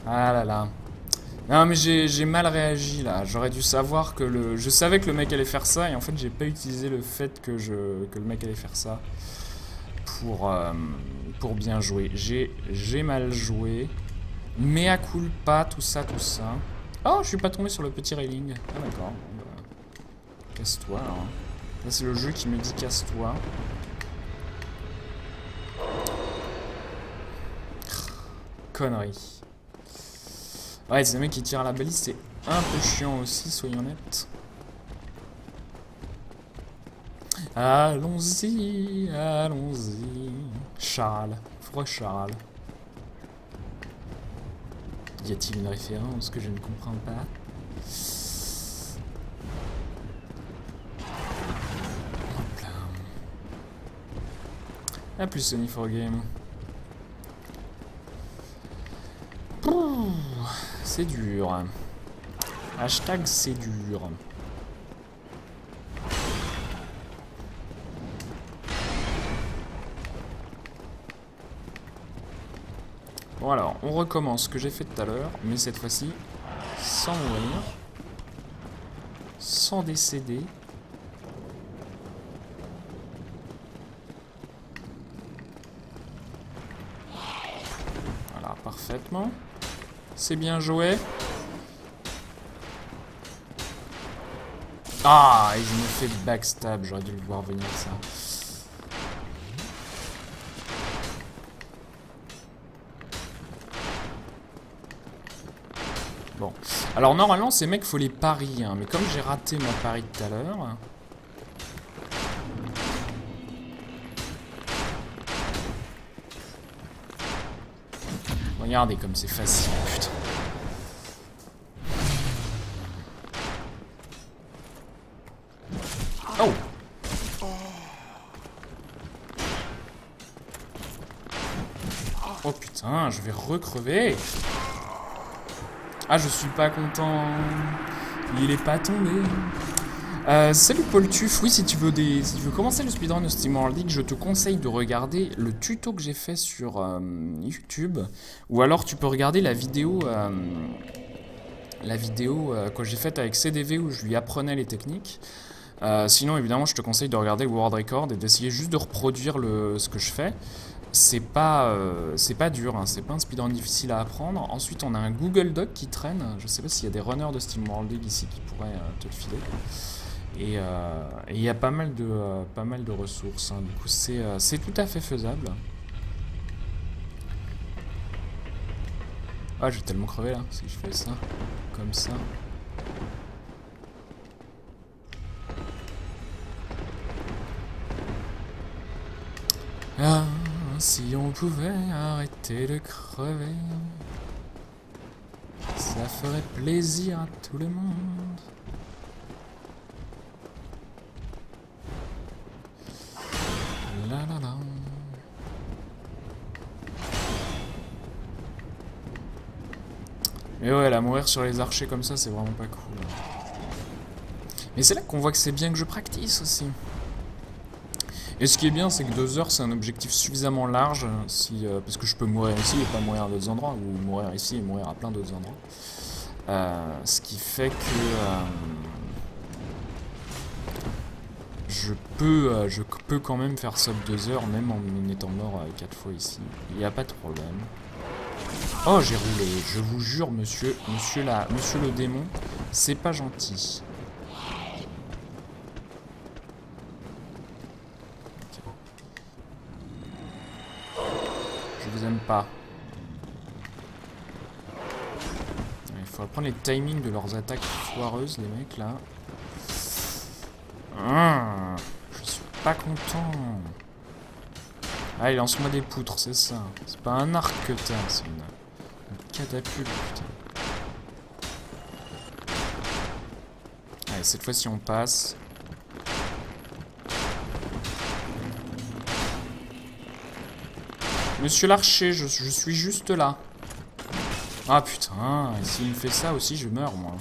Ah là là. Non mais j'ai mal réagi là. J'aurais dû savoir que le... Je savais que le mec allait faire ça et en fait j'ai pas utilisé le fait que le mec allait faire ça pour bien jouer. J'ai mal joué. Mea culpa, tout ça, tout ça. Oh, je suis pas tombé sur le petit railing. Ah d'accord. Bon, bah, casse-toi là. Là c'est le jeu qui me dit casse-toi. Connerie. Ouais, c'est le mec qui tire à la balise, c'est un peu chiant aussi, soyons honnêtes. Allons-y, allons-y. Charles, Froid Charles. Y a-t-il une référence que je ne comprends pas? Hop là. A plus Sony for Game. C'est dur. Hashtag c'est dur. Bon alors, on recommence ce que j'ai fait tout à l'heure, mais cette fois-ci, sans mourir, sans décéder. Voilà, parfaitement. C'est bien joué. Ah, il me fait backstab, j'aurais dû le voir venir ça. Bon, alors normalement ces mecs faut les paris, hein, mais comme j'ai raté mon pari tout à l'heure... Regardez comme c'est facile, putain. Oh! Oh putain, je vais recrever. Ah, je suis pas content. Il est pas tombé. Salut Paul Tuff. Oui, si tu veux commencer le speedrun de SteamWorld League, je te conseille de regarder le tuto que j'ai fait sur YouTube. Ou alors tu peux regarder la vidéo que j'ai faite avec CDV où je lui apprenais les techniques. Sinon, évidemment, je te conseille de regarder le World Record et d'essayer juste de reproduire ce que je fais. C'est pas dur, hein, c'est pas un speedrun difficile à apprendre. Ensuite, on a un Google Doc qui traîne. Je sais pas s'il y a des runners de SteamWorld League ici qui pourraient te le filer. Et il y a pas mal de ressources. Hein. Du coup, c'est tout à fait faisable. Ah, je vais tellement crever là si je fais ça comme ça. Ah, si on pouvait arrêter de crever, ça ferait plaisir à tout le monde. La la la. Mais ouais, là, mourir sur les archers comme ça, c'est vraiment pas cool. Mais c'est là qu'on voit que c'est bien que je practice aussi. Et ce qui est bien, c'est que 2 heures, c'est un objectif suffisamment large, parce que je peux mourir ici et pas mourir à d'autres endroits, ou mourir ici et mourir à plein d'autres endroits. Ce qui fait que je peux quand même faire sub 2 heures, même en étant mort 4 fois ici. Il n'y a pas de problème. Oh, j'ai roulé, je vous jure, monsieur le démon, c'est pas gentil. Je vous aime pas. Il faut apprendre les timings de leurs attaques foireuses, les mecs, là. Je suis pas content. Allez, lance-moi des poutres, c'est ça. C'est pas un arc que t'as, c'est une catapulte, putain. Allez, cette fois-ci, on passe. Monsieur l'archer, je suis juste là. Ah putain, et s'il me fait ça aussi, je meurs, moi.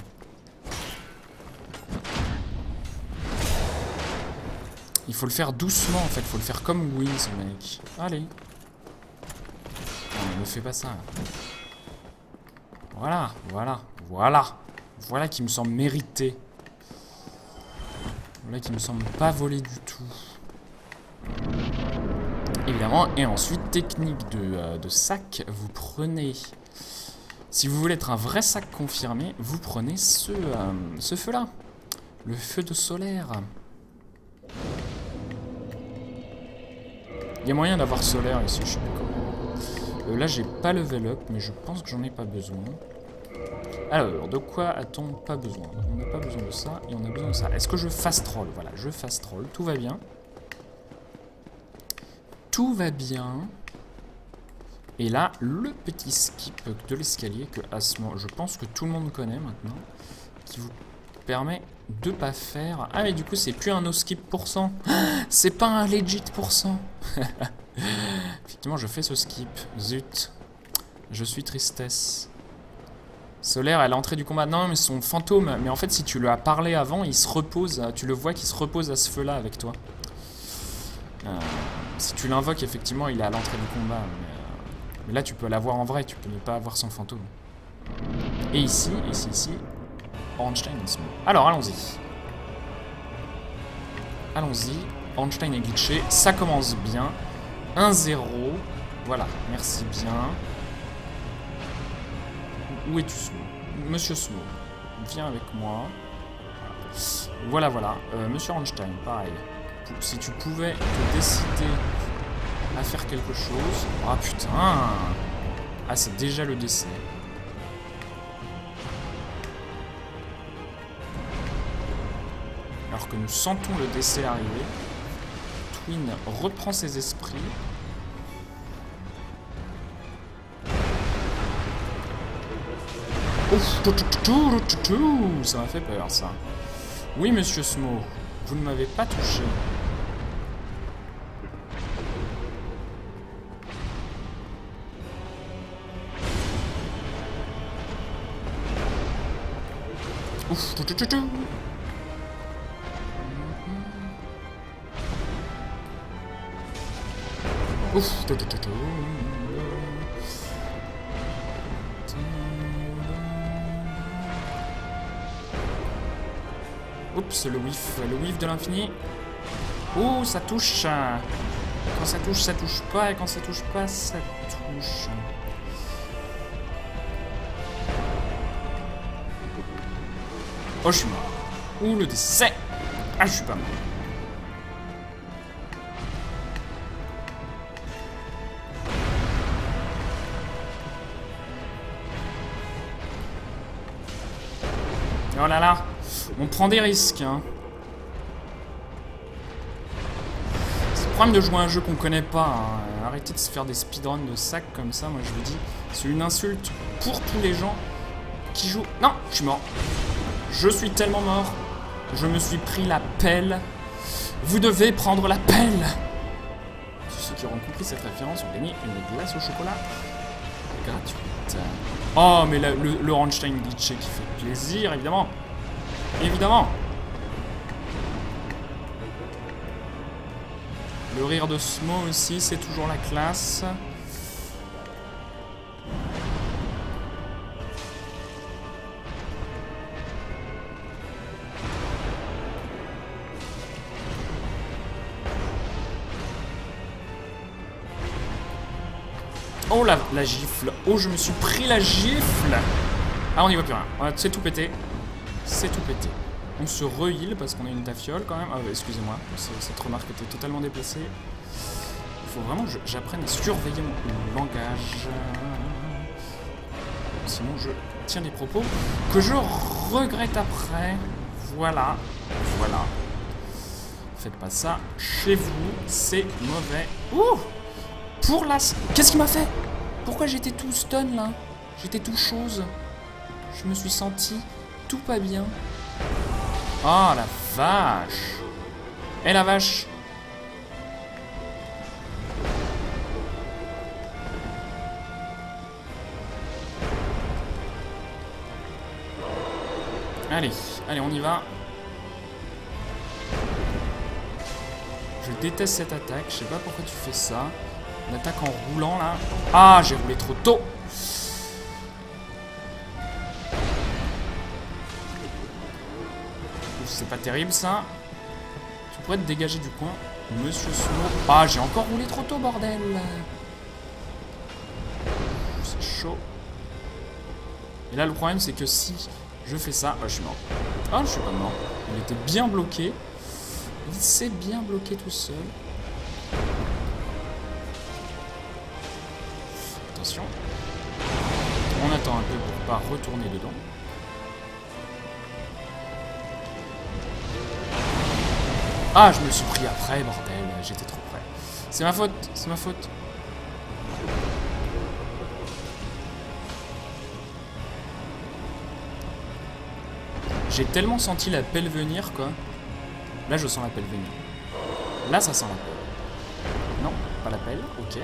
Il faut le faire doucement, en fait. Il faut le faire comme Win, ce mec. Allez. Non, ne fais pas ça. Voilà, voilà, voilà. Voilà qui me semble mérité. Voilà qui me semble pas volé du tout. Évidemment, et ensuite, technique de sac, vous prenez... Si vous voulez être un vrai sac confirmé, vous prenez ce feu-là. Le feu de solaire. Il y a moyen d'avoir solaire ici, je sais plus comment. Là, j'ai pas level up, mais je pense que j'en ai pas besoin. Alors, de quoi a-t-on pas besoin? On n'a pas besoin de ça, et on a besoin de ça. Est-ce que je fast roll? Voilà, je fast roll, tout va bien. Tout va bien. Et là, le petit skip de l'escalier que à ce moment, je pense que tout le monde connaît maintenant, qui vous permet de pas faire... Ah mais du coup c'est plus un no skip %, c'est pas un legit %. Effectivement je fais ce skip, zut, je suis tristesse. Solaire à l'entrée du combat, non mais son fantôme, mais en fait si tu lui as parlé avant, il se repose, tu le vois qu'il se repose à ce feu là avec toi. Si tu l'invoques effectivement il est à l'entrée du combat, mais là tu peux l'avoir en vrai, tu peux ne pas avoir son fantôme. Et ici, Ornstein est small. Alors, allons-y. Allons-y. Ornstein est glitché. Ça commence bien. 1-0. Voilà. Merci bien. Où es-tu, Smo? Monsieur Smo, viens avec moi. Voilà, voilà. Monsieur Ornstein, pareil. Si tu pouvais te décider à faire quelque chose... Ah, putain! Ah, c'est déjà le décès. Alors que nous sentons le décès arriver, Twin reprend ses esprits. Ouf, ça m'a fait peur, ça. Oui, monsieur Smo, vous ne m'avez pas touché. Ouf, Ouf, oups, le whiff de l'infini. Ouh, ça touche. Quand ça touche pas, et quand ça touche pas, ça touche. Oh, je suis mort. Ouh, le décès. Ah, je suis pas mort. Oh là là, on prend des risques, hein. C'est le problème de jouer à un jeu qu'on connaît pas, hein. Arrêtez de se faire des speedruns de sac comme ça, moi je vous dis. C'est une insulte pour tous les gens qui jouent... Non, je suis mort. Je suis tellement mort. Je me suis pris la pelle. Vous devez prendre la pelle. Ceux qui auront compris cette référence ont gagné une glace au chocolat gratuite. Oh, mais le Ornstein glitché qui fait plaisir, évidemment. Évidemment. Le rire de Smo aussi, c'est toujours la classe. Oh la gifle. Oh, je me suis pris la gifle. Ah, on n'y voit plus rien. C'est tout pété. C'est tout pété. On se re-heal parce qu'on a une tafiole quand même. Ah, excusez-moi. Cette remarque était totalement déplacée. Il faut vraiment que j'apprenne à surveiller mon langage. Sinon, je tiens des propos que je regrette après. Voilà. Voilà. Faites pas ça chez vous. C'est mauvais. Ouh! Pour la... Qu'est-ce qu'il m'a fait? Pourquoi j'étais tout stun là? J'étais tout chose. Je me suis senti tout pas bien. Oh la vache. Eh la vache. Allez, allez, on y va. Je déteste cette attaque. Je sais pas pourquoi tu fais ça. Une attaque en roulant, là. Ah, j'ai roulé trop tôt. C'est pas terrible, ça. Tu pourrais te dégager du coin, Monsieur Sumo. Ah, j'ai encore roulé trop tôt, bordel. C'est chaud. Et là, le problème, c'est que si je fais ça... je suis mort. Ah, je suis pas mort. Il était bien bloqué. Il s'est bien bloqué tout seul. Attention. On attend un peu pour pas retourner dedans. Ah, je me suis pris après, bordel. J'étais trop près. C'est ma faute, c'est ma faute. J'ai tellement senti la pelle venir, quoi. Là, je sens la pelle venir. Là, ça sent la pelle. Non, pas la pelle, ok.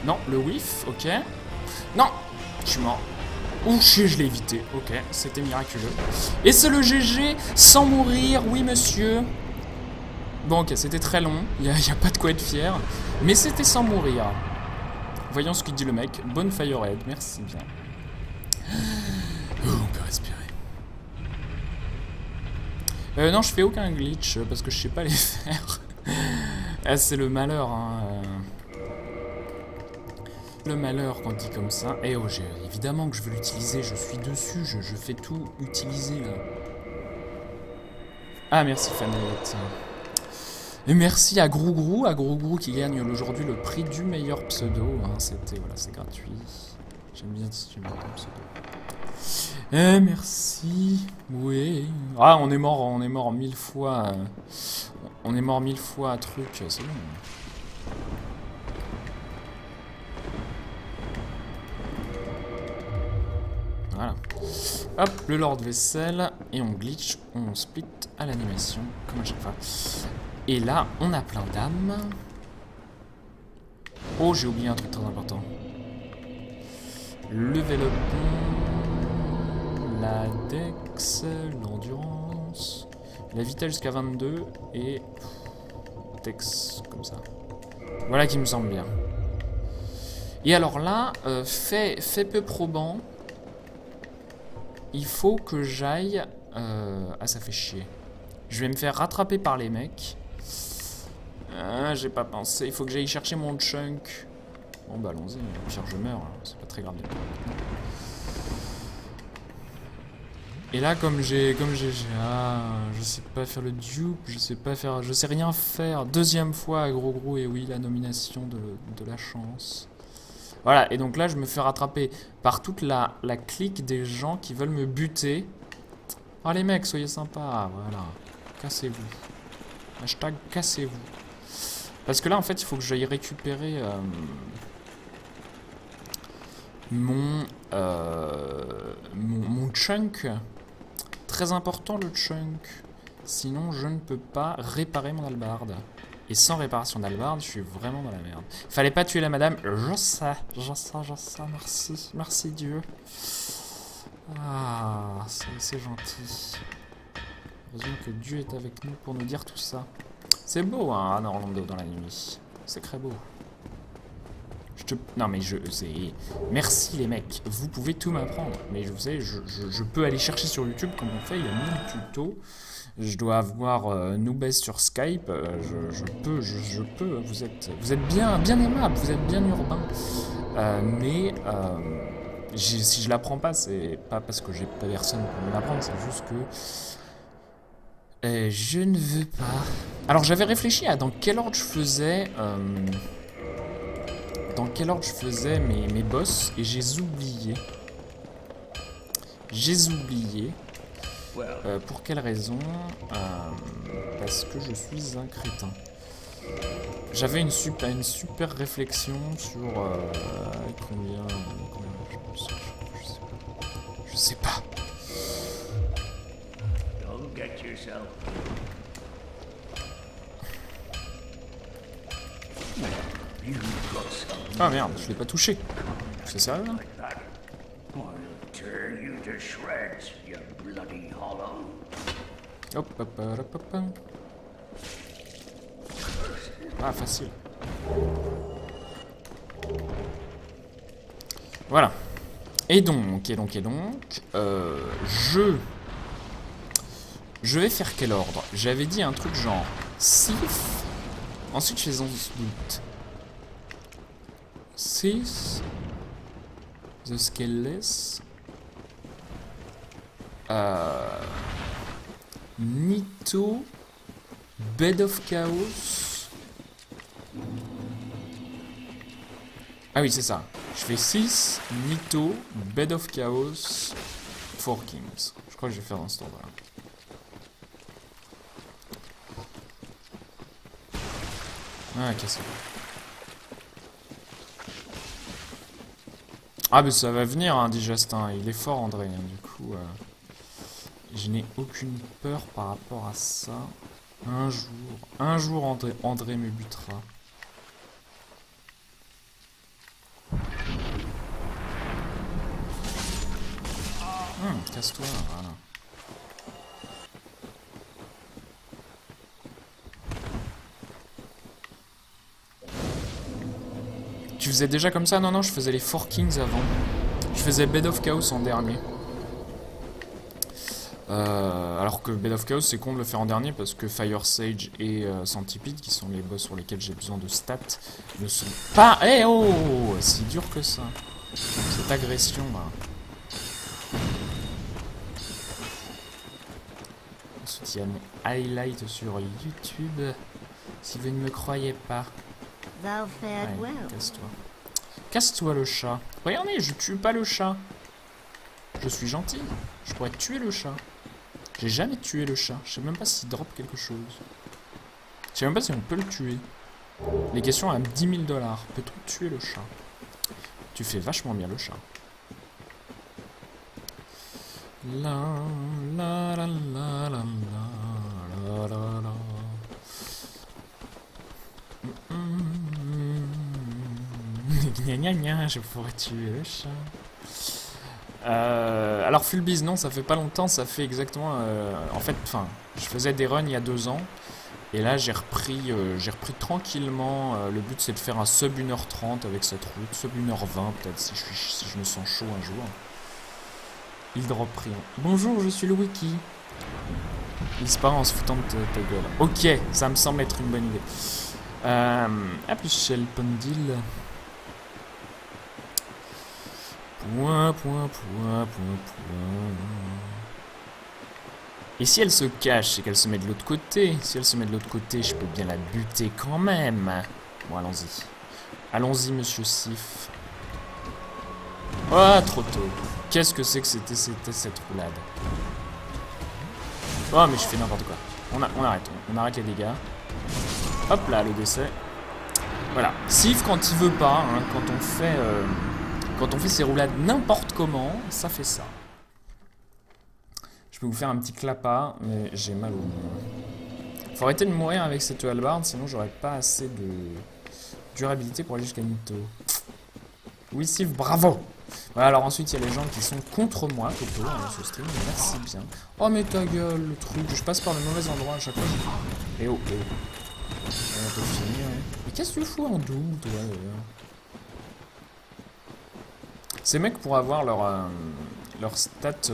Non, le whiff, ok. Non, je suis mort. Ouh, je l'ai évité. Ok, c'était miraculeux. Et c'est le GG sans mourir, oui monsieur. Bon, ok, c'était très long. Il n'y a pas de quoi être fier. Mais c'était sans mourir. Voyons ce qu'il dit le mec. Bonne Firehead, merci bien. Oh, on peut respirer. Non, je fais aucun glitch parce que je sais pas les faire. Ah, c'est le malheur, hein. Le malheur quand on dit comme ça. Eh oh, évidemment que je veux l'utiliser, je suis dessus, je fais tout utiliser là. Ah merci Fanette. Et merci à Grougrou qui gagne aujourd'hui le prix du meilleur pseudo. Hein. C'était, voilà, c'est gratuit. J'aime bien si tu mets ton pseudo. Eh merci. Oui. Ah on est mort 1000 fois. On est mort 1000 fois à truc, c'est bon. Voilà. Hop, le Lord Vaisselle. Et on glitch, on split à l'animation, comme à chaque fois. Et là, on a plein d'âmes. Oh, j'ai oublié un truc très important. Level up. La dex, l'endurance. La vitesse jusqu'à 22. Et... dex, comme ça. Voilà qui me semble bien. Et alors là, fait peu probant. Il faut que j'aille... Ah, ça fait chier. Je vais me faire rattraper par les mecs. Ah, j'ai pas pensé. Il faut que j'aille chercher mon chunk. Bon, bah allons-y. Au pire, je meurs. C'est pas très grave. Et là, comme j'ai... Ah, je sais pas faire le dupe. Je sais rien faire. Deuxième fois à Gros. Et oui, la nomination de la chance. Voilà, et donc là, je me fais rattraper par toute la clique des gens qui veulent me buter. Oh les mecs, soyez sympas, voilà. Cassez-vous. Hashtag cassez-vous. Parce que là, en fait, il faut que j'aille récupérer mon chunk. Très important, le chunk. Sinon, je ne peux pas réparer mon hallebarde. Et sans réparation d'hallebarde, je suis vraiment dans la merde. Fallait pas tuer la madame. Je sais. Merci. Merci Dieu. Ah, c'est gentil. Heureusement que Dieu est avec nous pour nous dire tout ça. C'est beau, hein, Anne Orlando dans la nuit. C'est très beau. Non, mais merci les mecs. Vous pouvez tout m'apprendre. Mais vous savez, je peux aller chercher sur YouTube comme on fait. Il y a 1000 tutos. Je dois avoir Noobes sur Skype. Je peux. Vous êtes bien aimable. Vous êtes bien urbain. Mais si je l'apprends pas, c'est pas parce que j'ai pas personne pour me l'apprendre. C'est juste que je ne veux pas. Alors j'avais réfléchi à dans quel ordre je faisais. Mes boss et j'ai oublié. Pour quelle raison? Parce que je suis un crétin. J'avais une super réflexion sur combien je sais pas. Don't get yourself. You Ah merde, je l'ai pas touché. C'est sérieux là? Hop, hop, hop, hop, hop. Ah, facile. Voilà. Et donc, je vais faire quel ordre? J'avais dit un truc genre Sif. Ensuite, je fais Boot. 6. The Scaleless. Nito. Bed of Chaos. Ah oui, c'est ça. Je fais 6, Nito, Bed of Chaos, 4 Kings. Je crois que je vais faire dans cet ordre-là. Ah, cassez-le. Ah, mais ça va venir, hein, dit Justin. Il est fort, André. Hein, du coup, je n'ai aucune peur par rapport à ça. Un jour André me butera. Casse-toi, voilà. Tu faisais déjà comme ça? Non, non, je faisais les 4 Kings avant. Je faisais Bed of Chaos en dernier. Alors que Bed of Chaos, c'est con de le faire en dernier parce que Fire Sage et Centipede, qui sont les boss sur lesquels j'ai besoin de stats, ne sont pas... Eh oh! Si dur que ça. Cette agression, là. Ensuite, il y a mes highlights sur YouTube. Si vous ne me croyez pas. Ouais, casse-toi. Casse-toi, le chat. Regardez, je tue pas le chat. Je suis gentil. Je pourrais tuer le chat. J'ai jamais tué le chat. Je sais même pas s'il drop quelque chose. Je sais même pas si on peut le tuer. Les questions à 10 000 $. Peut-on tuer le chat? Tu fais vachement bien le chat. La la la la la la la la. Gna gna gna, je pourrais tuer le chat. Alors Fulbiz, non, ça fait pas longtemps, ça fait exactement... en fait, enfin, je faisais des runs il y a 2 ans. Et là, j'ai repris tranquillement. Le but, c'est de faire un sub 1h30 avec cette route. Sub 1h20, peut-être, si je me sens chaud un jour. Il drop rien. Bonjour, je suis le wiki. Il disparaît en se foutant de ta gueule. Ok, ça me semble être une bonne idée. A plus Shell Pendil. Point. Et si elle se cache, c'est qu'elle se met de l'autre côté. Si elle se met de l'autre côté, je peux bien la buter quand même. Bon, allons-y. Allons-y, monsieur Sif. Oh, trop tôt. Qu'est-ce que c'est que c'était cette roulade? Oh, mais je fais n'importe quoi. On arrête les dégâts. Hop là, le décès. Voilà. Sif, quand il veut pas, hein, quand on fait ces roulades n'importe comment, ça fait ça. Je peux vous faire un petit clappa, mais j'ai mal au nez. Faut arrêter de mourir avec cette hallebarde, sinon j'aurais pas assez de durabilité pour aller jusqu'à Nito. Oui, Sif, bravo! Voilà, alors ensuite il y a les gens qui sont contre moi, plutôt, dans ce stream, merci bien. Oh, mais ta gueule, le truc, je passe par le mauvais endroit à chaque fois. Eh oh, eh oh. On va te finir, hein. Mais qu'est-ce que tu fous en double, toi, d'ailleurs? Ces mecs, pour avoir leur stats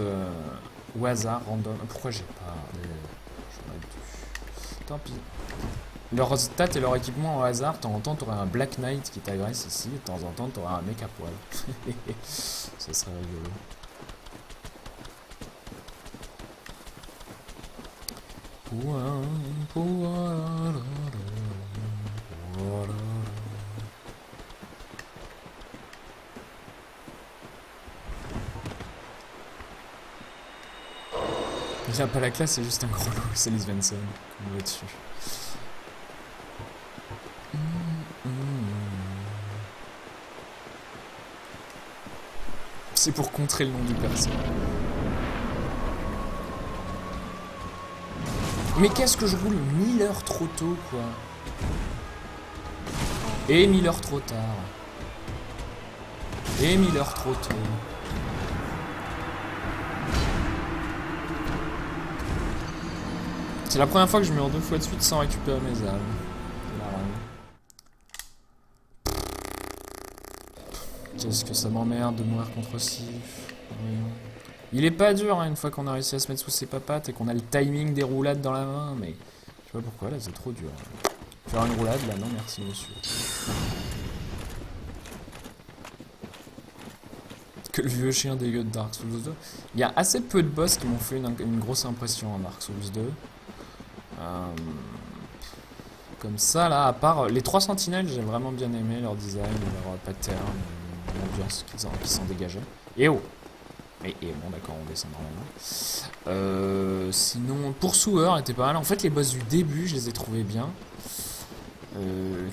au hasard, random... Pourquoi j'ai pas... J'aurais dû... Tant pis. Leurs stats et leur équipement au hasard, de temps en temps, t'aurais un Black Knight qui t'agresse ici, et de temps en temps, t'aurais un mec à poil. Ça serait rigolo. Il a pas la classe, c'est juste un gros loup, c'est Liz Svensson. On va dessus. C'est pour contrer le nom du perso. Mais qu'est-ce que je roule 1000 heures trop tôt, quoi. Et 1000 heures trop tard. Et 1000 heures trop tôt. C'est la première fois que je meurs 2 fois de suite sans récupérer mes âmes. Qu'est-ce que ça m'emmerde de mourir contre Sif. Oui. Il est pas dur hein, une fois qu'on a réussi à se mettre sous ses papates et qu'on a le timing des roulades dans la main, mais je sais pas pourquoi là c'est trop dur. Faire une roulade là, non merci monsieur. Que le vieux chien dégueu de Dark Souls 2. Il y a assez peu de boss qui m'ont fait une grosse impression en Dark Souls 2. Comme ça là, à part les 3 sentinelles, j'ai vraiment bien aimé leur design, leur pattern, l'ambiance qui s'en dégageait. Et oh! Et bon d'accord, on descend normalement. Sinon, pour Sewer était pas mal. En fait, les boss du début, je les ai trouvés bien.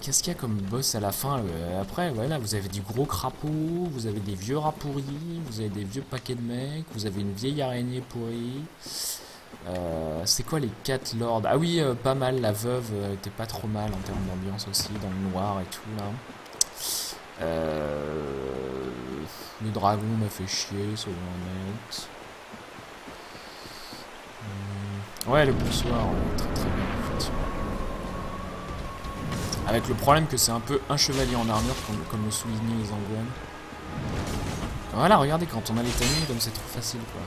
Qu'est-ce qu'il y a comme boss à la fin? Après, voilà, vous avez du gros crapaud, vous avez des vieux rats pourris, vous avez des vieux paquets de mecs, vous avez une vieille araignée pourrie. C'est quoi les 4 lords? Ah oui, pas mal, la veuve était pas trop mal en termes d'ambiance aussi, dans le noir et tout là. Le dragon m'a fait chier, soyons honnêtes. Ouais, le bonsoir, très très bien, effectivement. Avec le problème que c'est un peu un chevalier en armure, comme le soulignaient les Angouanes. Voilà, regardez, quand on a les timings, comme c'est trop facile, quoi.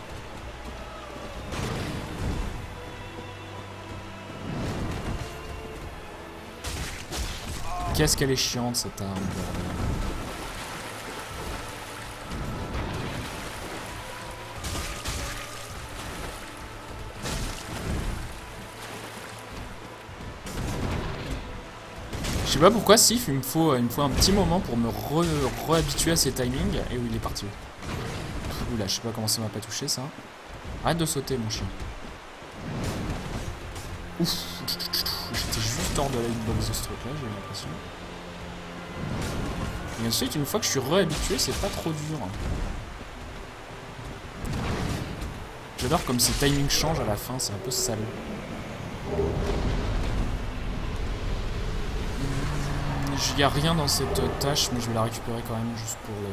Qu'est-ce qu'elle est chiante, cette arme. Je sais pas pourquoi, Sif, il me faut un petit moment pour me re-habituer à ses timings. Et où il est parti. Oula, je sais pas comment ça m'a pas touché, ça. Arrête de sauter, mon chien. Ouf, j'étais juste hors de la hitbox de ce truc-là, j'ai l'impression. Et ensuite, une fois que je suis re-habitué, c'est pas trop dur. J'adore comme ces timings changent à la fin, c'est un peu sale. Il n'y a rien dans cette tâche, mais je vais la récupérer quand même juste pour le...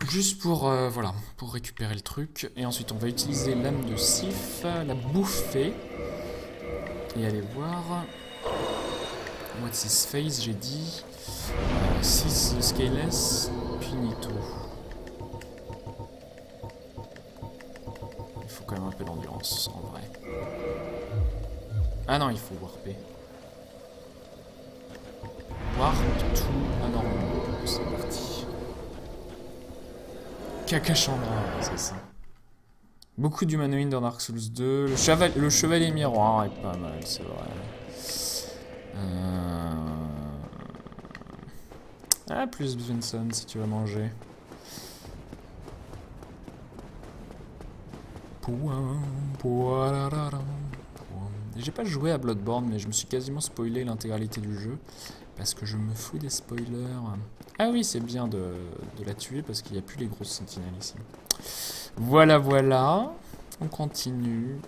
Juste pour, voilà, pour récupérer le truc. Et ensuite, on va utiliser l'âme de Sif, la bouffer. Et aller voir... What's his face, j'ai dit. 6 Scaleless, Pinito. Il faut quand même un peu d'endurance, en vrai. Ah non, il faut warper. Warp tout anormal. C'est parti. Kakachandra, c'est ça. Beaucoup d'humanoïdes dans Dark Souls 2. Le chevalier miroir est pas mal, c'est vrai. Ah, plus Vincent si tu vas manger. J'ai pas joué à Bloodborne, mais je me suis quasiment spoilé l'intégralité du jeu. Parce que je me fous des spoilers. Ah oui, c'est bien de la tuer parce qu'il n'y a plus les grosses sentinelles ici. Voilà, voilà. On continue.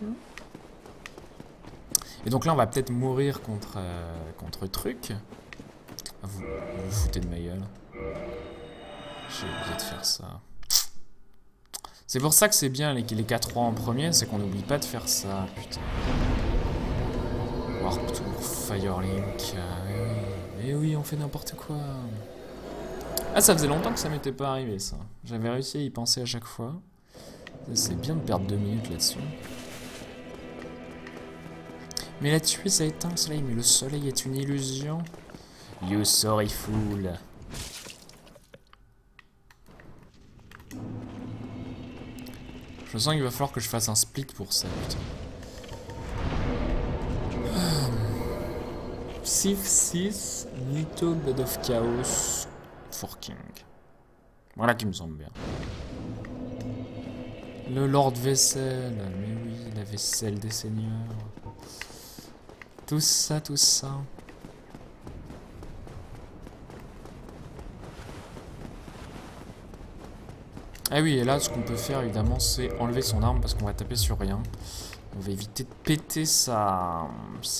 Et donc là, on va peut-être mourir contre truc. Vous vous foutez de ma gueule. J'ai oublié de faire ça. C'est pour ça que c'est bien les 4-3 en premier, c'est qu'on n'oublie pas de faire ça, putain. Warp Tour, Firelink. Mais oui, on fait n'importe quoi. Ah, ça faisait longtemps que ça m'était pas arrivé, ça. J'avais réussi à y penser à chaque fois. C'est bien de perdre 2 minutes là-dessus. Mais la tuer, ça éteint le soleil. Mais le soleil est une illusion. You sorry fool. Je sens qu'il va falloir que je fasse un split pour ça, putain. Sif 6, Nito, Blood of Chaos, Forking. Voilà qui me semble bien. Le Lord Vaisselle, mais oui, la vaisselle des seigneurs. Tout ça, tout ça. Ah oui, et là, ce qu'on peut faire, évidemment, c'est enlever son arme parce qu'on va taper sur rien. On va éviter de péter sa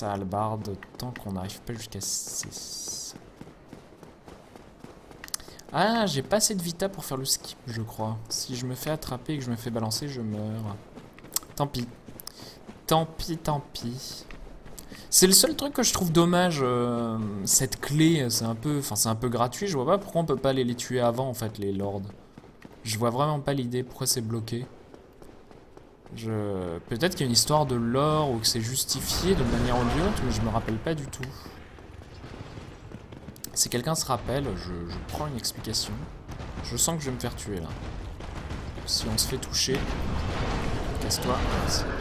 hallebarde tant qu'on n'arrive pas jusqu'à 6. Ah, j'ai pas assez de vita pour faire le skip, je crois. Si je me fais attraper et que je me fais balancer, je meurs. Tant pis. Tant pis, tant pis. C'est le seul truc que je trouve dommage. Cette clé, c'est un peu... Enfin, c'est un peu gratuit. Je vois pas pourquoi on peut pas aller les tuer avant, en fait, les lords. Je vois vraiment pas l'idée. Pourquoi c'est bloqué. Peut-être qu'il y a une histoire de lore ou que c'est justifié de manière audiente, mais je me rappelle pas du tout. Si quelqu'un se rappelle, je prends une explication. Je sens que je vais me faire tuer là. Si on se fait toucher, casse-toi.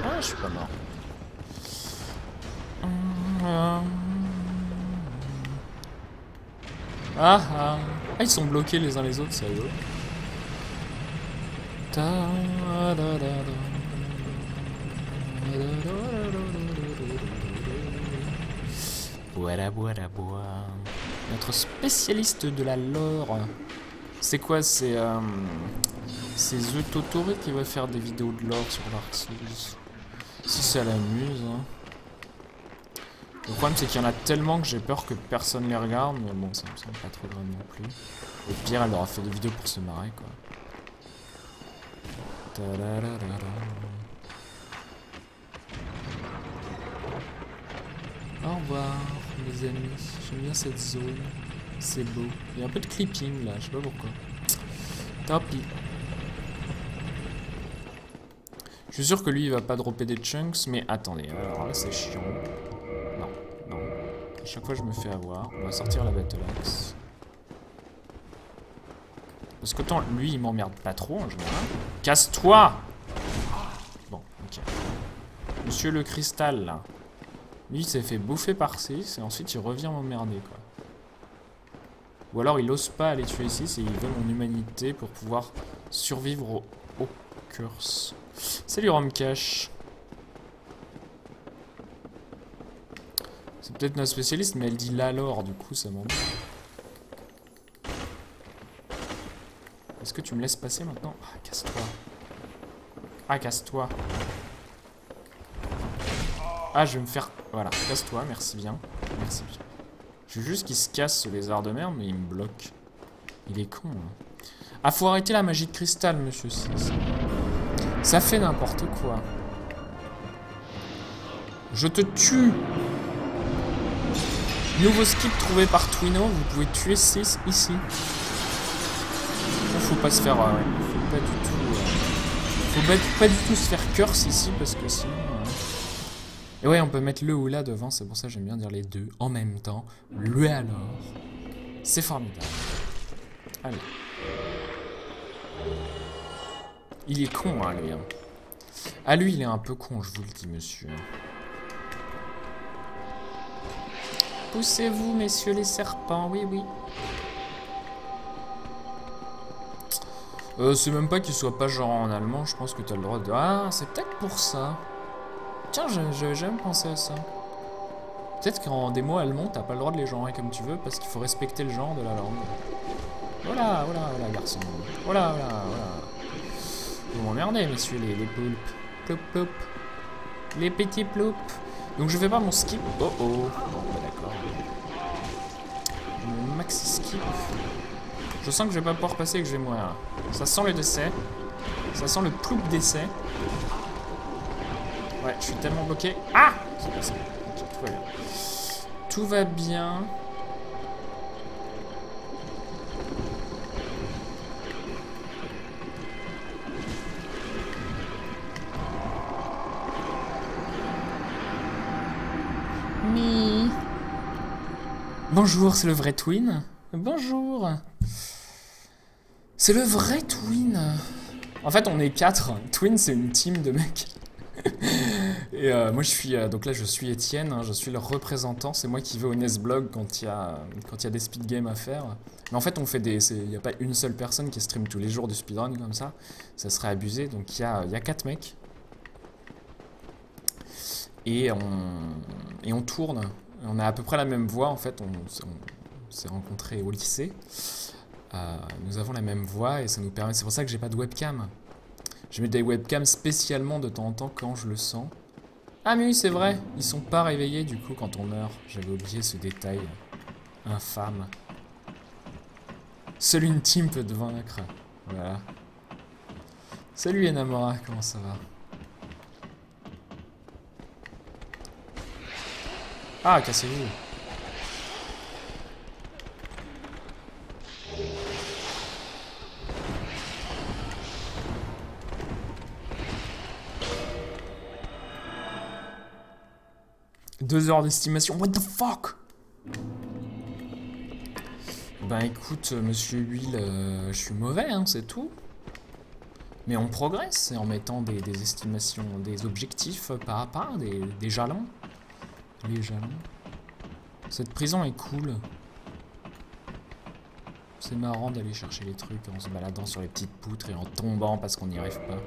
Ah, je suis pas mort. Ah ah. Ah, ils sont bloqués les uns les autres, c'est rigolo. Voilà, voilà, voilà. Notre spécialiste de la lore. C'est quoi? C'est The Totori qui va faire des vidéos de lore sur Dark Souls. Si ça l'amuse. Hein. Le problème c'est qu'il y en a tellement que j'ai peur que personne les regarde. Mais bon, ça me semble pas trop grave non plus. Au pire, elle aura fait des vidéos pour se marrer quoi. Au revoir mes amis, j'aime bien cette zone, c'est beau. Il y a un peu de clipping là, je sais pas pourquoi. Tant pis. Je suis sûr que lui il va pas dropper des chunks, mais attendez, alors là c'est chiant. Non, non. À chaque fois je me fais avoir, on va sortir la battle axe. Parce qu'autant lui il m'emmerde pas trop en général. Casse-toi! Bon, ok. Monsieur le cristal là. Lui, il s'est fait bouffer par 6 et ensuite il revient m'emmerder quoi. Ou alors il ose pas aller tuer 6 et il veut mon humanité pour pouvoir survivre au curse. Salut Romcash. C'est peut-être notre spécialiste mais elle dit la lore du coup ça m'embête. Est-ce que tu me laisses passer maintenant? Ah, casse-toi. Ah, casse-toi. Ah, je vais me faire... Voilà, casse-toi, merci bien. Merci bien. Je veux juste qu'il se casse ce lézard de merde, mais il me bloque. Il est con, hein. Ah, faut arrêter la magie de cristal, monsieur 6. Ça fait n'importe quoi. Je te tue. Nouveau skip trouvé par Twino, vous pouvez tuer 6 ici. Faut pas se faire... faut pas du tout... faut pas du tout se faire curse ici, parce que sinon... Et ouais, on peut mettre le ou la devant, c'est pour ça que j'aime bien dire les deux en même temps. Le alors. C'est formidable. Allez. Il est con, hein, lui. Hein. Ah, lui, il est un peu con, je vous le dis, monsieur. Poussez-vous, messieurs les serpents, oui, oui. C'est même pas qu'il soit pas genre en allemand, je pense que t'as le droit de... Ah, c'est peut-être pour ça. Tiens, j'avais jamais pensé à ça. Peut-être qu'en démo allemand, t'as pas le droit de les genrer comme tu veux parce qu'il faut respecter le genre de la langue. Voilà, voilà, voilà, garçon. Voilà, voilà, voilà. Vous m'emmerdez, messieurs les poulpes. Ploup, ploup. Les petits ploups. Donc je fais pas mon skip. Oh oh. Bon, bah d'accord. Mon maxi skip. Je sens que je vais pas pouvoir passer et que je vais mourir. Ça sent le décès. Ça sent le ploup d'essai. Ouais, je suis tellement bloqué. Ah! C'est passé. Ok, tout va bien. Tout va bien. Mi. Bonjour, c'est le vrai Twin. Bonjour. C'est le vrai Twin. En fait, on est 4. Twin, c'est une team de mecs. Et moi je suis donc là je suis Étienne, hein, je suis le représentant, c'est moi qui vais au Nesblog quand il y a des speed games à faire. Mais en fait on fait il n'y a pas une seule personne qui stream tous les jours du speedrun comme ça serait abusé. Donc il y a 4 mecs et on tourne. On a à peu près la même voix en fait, on s'est rencontrés au lycée. Nous avons la même voix et ça nous permet, c'est pour ça que j'ai pas de webcam. Je mets des webcams spécialement de temps en temps quand je le sens. Ah mais oui c'est vrai, ils sont pas réveillés du coup quand on meurt. J'avais oublié ce détail infâme. Seule une team peut te vaincre. Voilà. Salut Enamora, comment ça va? Ah, cassez-vous. Deux heures d'estimation. What the fuck? Ben écoute, monsieur Huile, je suis mauvais, hein, c'est tout. Mais on progresse en mettant des estimations, des objectifs pas à pas, des jalons. Les jalons. Cette prison est cool. C'est marrant d'aller chercher les trucs en se baladant sur les petites poutres et en tombant parce qu'on n'y arrive pas.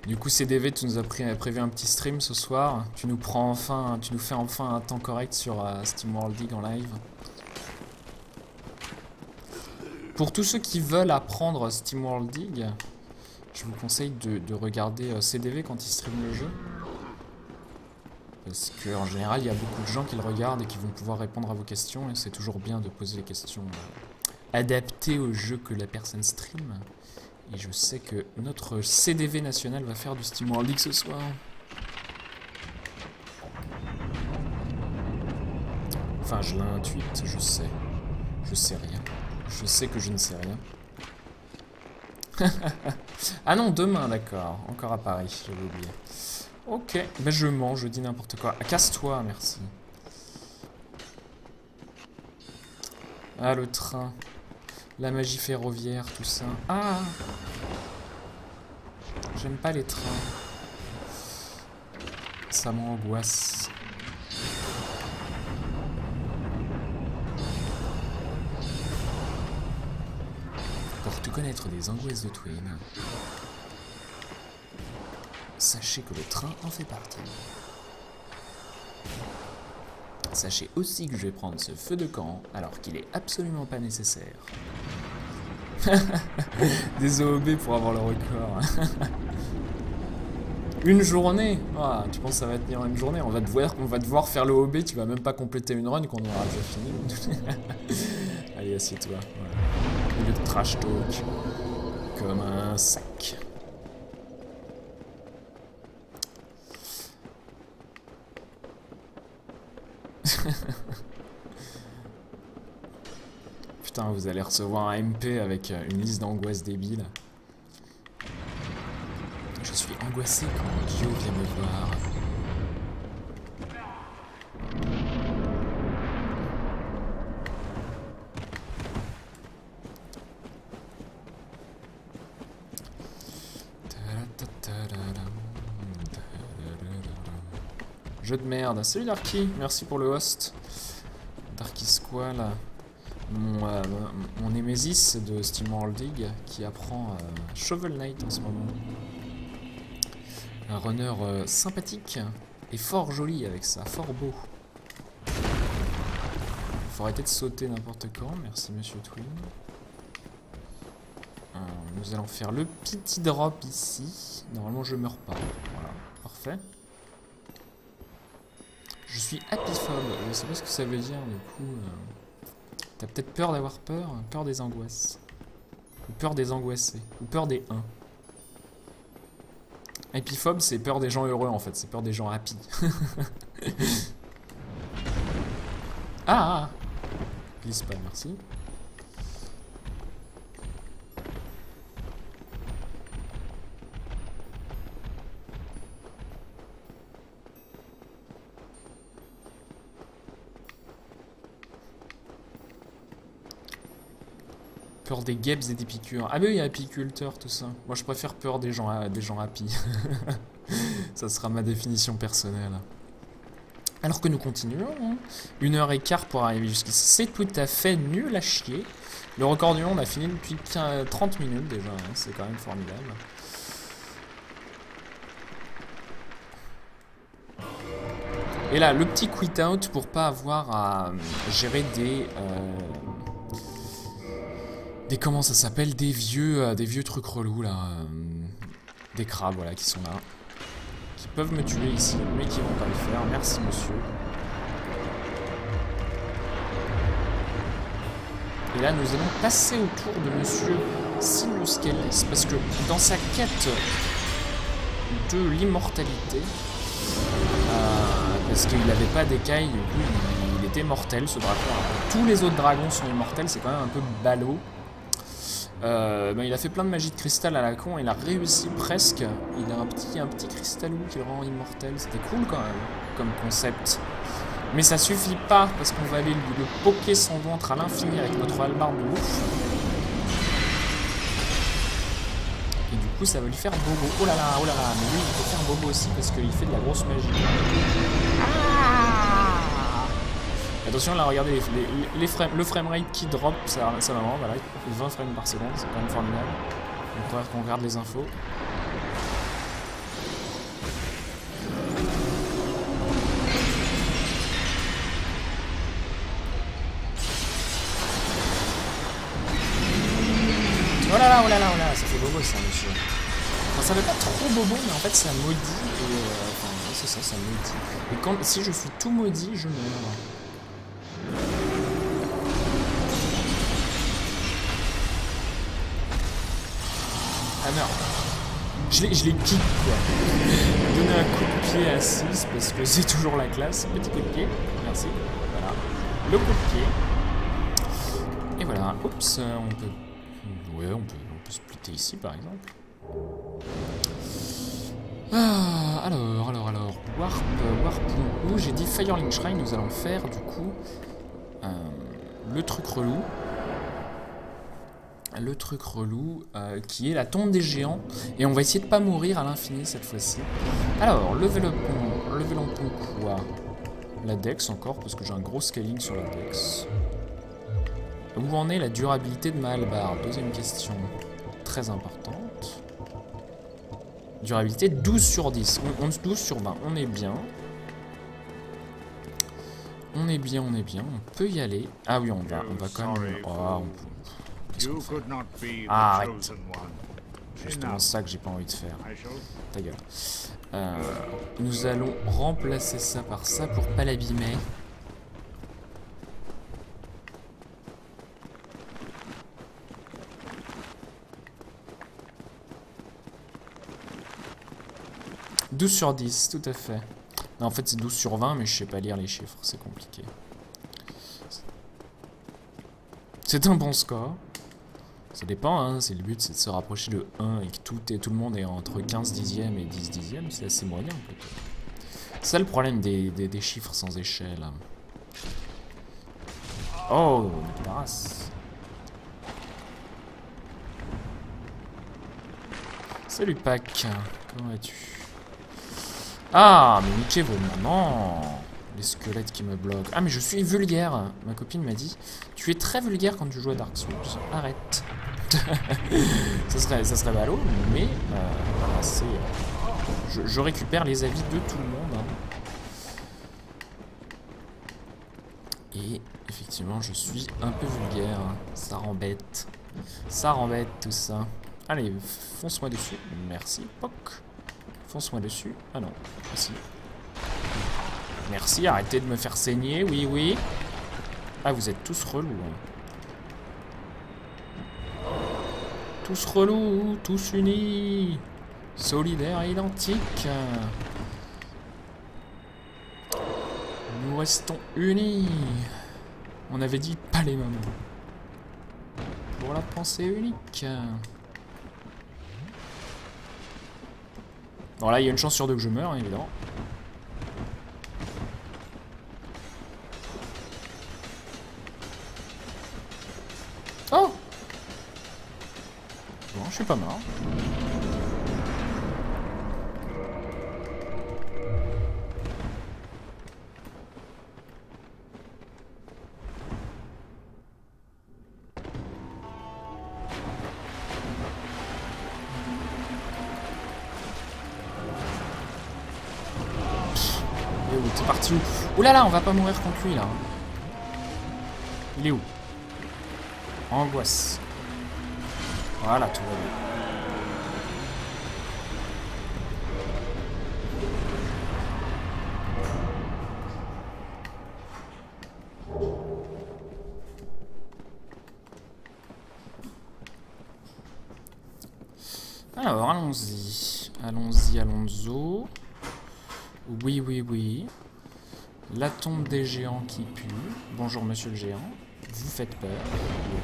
Du coup, CDV, tu nous as prévu un petit stream ce soir. Tu nous fais enfin un temps correct sur SteamWorld Dig en live. Pour tous ceux qui veulent apprendre SteamWorld Dig, je vous conseille de regarder CDV quand il stream le jeu. Parce qu'en général, il y a beaucoup de gens qui le regardent et qui vont pouvoir répondre à vos questions. Et c'est toujours bien de poser les questions adaptées au jeu que la personne stream. Et je sais que notre CDV national va faire du SteamWorld Dig ce soir. Enfin, je l'intuite, je sais. Je sais rien. Je sais que je ne sais rien. Ah non, demain, d'accord. Encore à Paris, j'avais oublié. Ok, ben je mens, je dis n'importe quoi. Ah, casse-toi, merci. Ah, le train. La magie ferroviaire, tout ça. Ah! J'aime pas les trains. Ça m'angoisse. Pour tout connaître des angoisses de Twin, sachez que le train en fait partie. Sachez aussi que je vais prendre ce feu de camp alors qu'il est absolument pas nécessaire. Des OOB pour avoir le record. Une journée? Ah, tu penses que ça va tenir une journée? On va devoir faire le OB, tu vas même pas compléter une run quand on aura déjà fini. Allez, assieds-toi. Voilà. Au lieu de trash talk. Comme un sac. Putain, vous allez recevoir un MP avec une liste d'angoisse débile. Je suis angoissé quand Dio vient me voir. Jeu de merde. Salut Darky, merci pour le host. Darky Squall, mon Nemesis de SteamWorld Dig qui apprend Shovel Knight en ce moment. Un runner sympathique et fort joli avec ça, fort beau. Faut arrêter de sauter n'importe quand, merci Monsieur Twin. Nous allons faire le petit drop ici. Normalement je meurs pas, voilà, parfait. Je suis happyphobe, je sais pas ce que ça veut dire du coup. T'as peut-être peur d'avoir peur, peur des angoisses. Ou peur des angoissés, ou peur des 1. Happyphobe, c'est peur des gens heureux en fait, c'est peur des gens happy. Ah! Glisse pas, merci. Peur des guêpes et des piqûres. Ah bah oui, apiculteur, tout ça. Moi je préfère peur des gens happy. Ça sera ma définition personnelle. Alors que nous continuons, hein. 1h15 pour arriver jusqu'ici. C'est tout à fait nul à chier. Le record du monde a fini depuis 30 minutes déjà, hein. C'est quand même formidable. Et là, le petit quit out pour pas avoir à gérer comment ça s'appelle, des vieux trucs relous là, des crabes voilà qui sont là, qui peuvent me tuer ici, mais qui vont pas le faire. Merci, monsieur. Et là, nous allons passer autour de monsieur Silius Caelus, parce que dans sa quête de l'immortalité, parce qu'il n'avait pas d'écailles, du coup, il était mortel, ce dragon. Alors, tous les autres dragons sont immortels, c'est quand même un peu ballot. Ben, il a fait plein de magie de cristal à la con, il a réussi presque. Il a un petit cristal qui le rend immortel. C'était cool quand même, comme concept. Mais ça suffit pas, parce qu'on va aller le poker son ventre à l'infini avec notre hallebarde de ouf. Et du coup, ça va lui faire bobo. Oh là là, mais lui, il peut faire bobo aussi, parce qu'il fait de la grosse magie. Attention là, regardez le framerate qui drop, ça vraiment, voilà, 20 frames par seconde, c'est quand même formidable. Donc on regarde les infos. Oh là là, ça fait bobo ça, monsieur. Enfin, ça fait pas trop bobo, mais en fait ça maudit, et enfin, c'est ça, ça maudit. Et si je suis tout maudit, je meurs. Ah merde. Je les kick quoi. Donner un coup de pied à 6 parce que c'est toujours la classe. Petit coup de pied. Merci. Voilà. Le coup de pied. Et voilà. Oups. On peut. Ouais, on peut splitter ici par exemple. Ah, alors. Warp. J'ai dit Firelink Shrine. Nous allons faire du coup le truc relou. Qui est la tombe des géants, et on va essayer de pas mourir à l'infini cette fois-ci. Alors, level up quoi? La dex encore, parce que j'ai un gros scaling sur la dex. Où en est la durabilité de ma hallebarde? Deuxième question, très importante. Durabilité 12 sur 10, 12 sur 20, on est bien. On est bien, on peut y aller. Ah oui, on va quand même... Oh, on peut... Ah, arrête. C'est justement ça que j'ai pas envie de faire. Ta gueule. Nous allons remplacer ça par ça pour pas l'abîmer. « 12 sur 10, tout à fait. » Non, en fait, c'est 12 sur 20, mais je sais pas lire les chiffres, c'est compliqué. C'est un bon score. Ça dépend, hein, c'est le but, c'est de se rapprocher de 1 et que tout le monde est entre 15 dixièmes et 10 dixièmes, c'est assez moyen plutôt. C'est ça le problème des chiffres sans échelle. Oh, la race. Salut Pac, comment vas-tu? Ah, mais niquez-vous, non. Les squelettes qui me bloquent. Ah, mais je suis vulgaire. Ma copine m'a dit, tu es très vulgaire quand tu joues à Dark Souls. Arrête. ça serait ballot, mais voilà, c'est... je récupère les avis de tout le monde. Hein. Et effectivement, je suis un peu vulgaire. Ça rembête. Ça rembête tout ça. Allez, fonce-moi dessus. Merci, Poc. Fonce-moi dessus. Ah non, merci. Merci, arrêtez de me faire saigner, oui. Ah, vous êtes tous relous. Hein. Tous relous, tous unis. Solidaires et identiques. Nous restons unis. On avait dit pas les mêmes. Pour la pensée unique. Bon là, il y a une chance sur deux que je meurs, hein, évidemment. Oh! Bon, je suis pas mort. T'es parti où? Ouh là là, on va pas mourir contre lui là. Il est où? Angoisse. Voilà, tout va bien. Alors, allons-y. Allons-y, allons-y. Oui, oui, oui. La tombe des géants qui pue. Bonjour, monsieur le géant. Vous faites peur. Oui.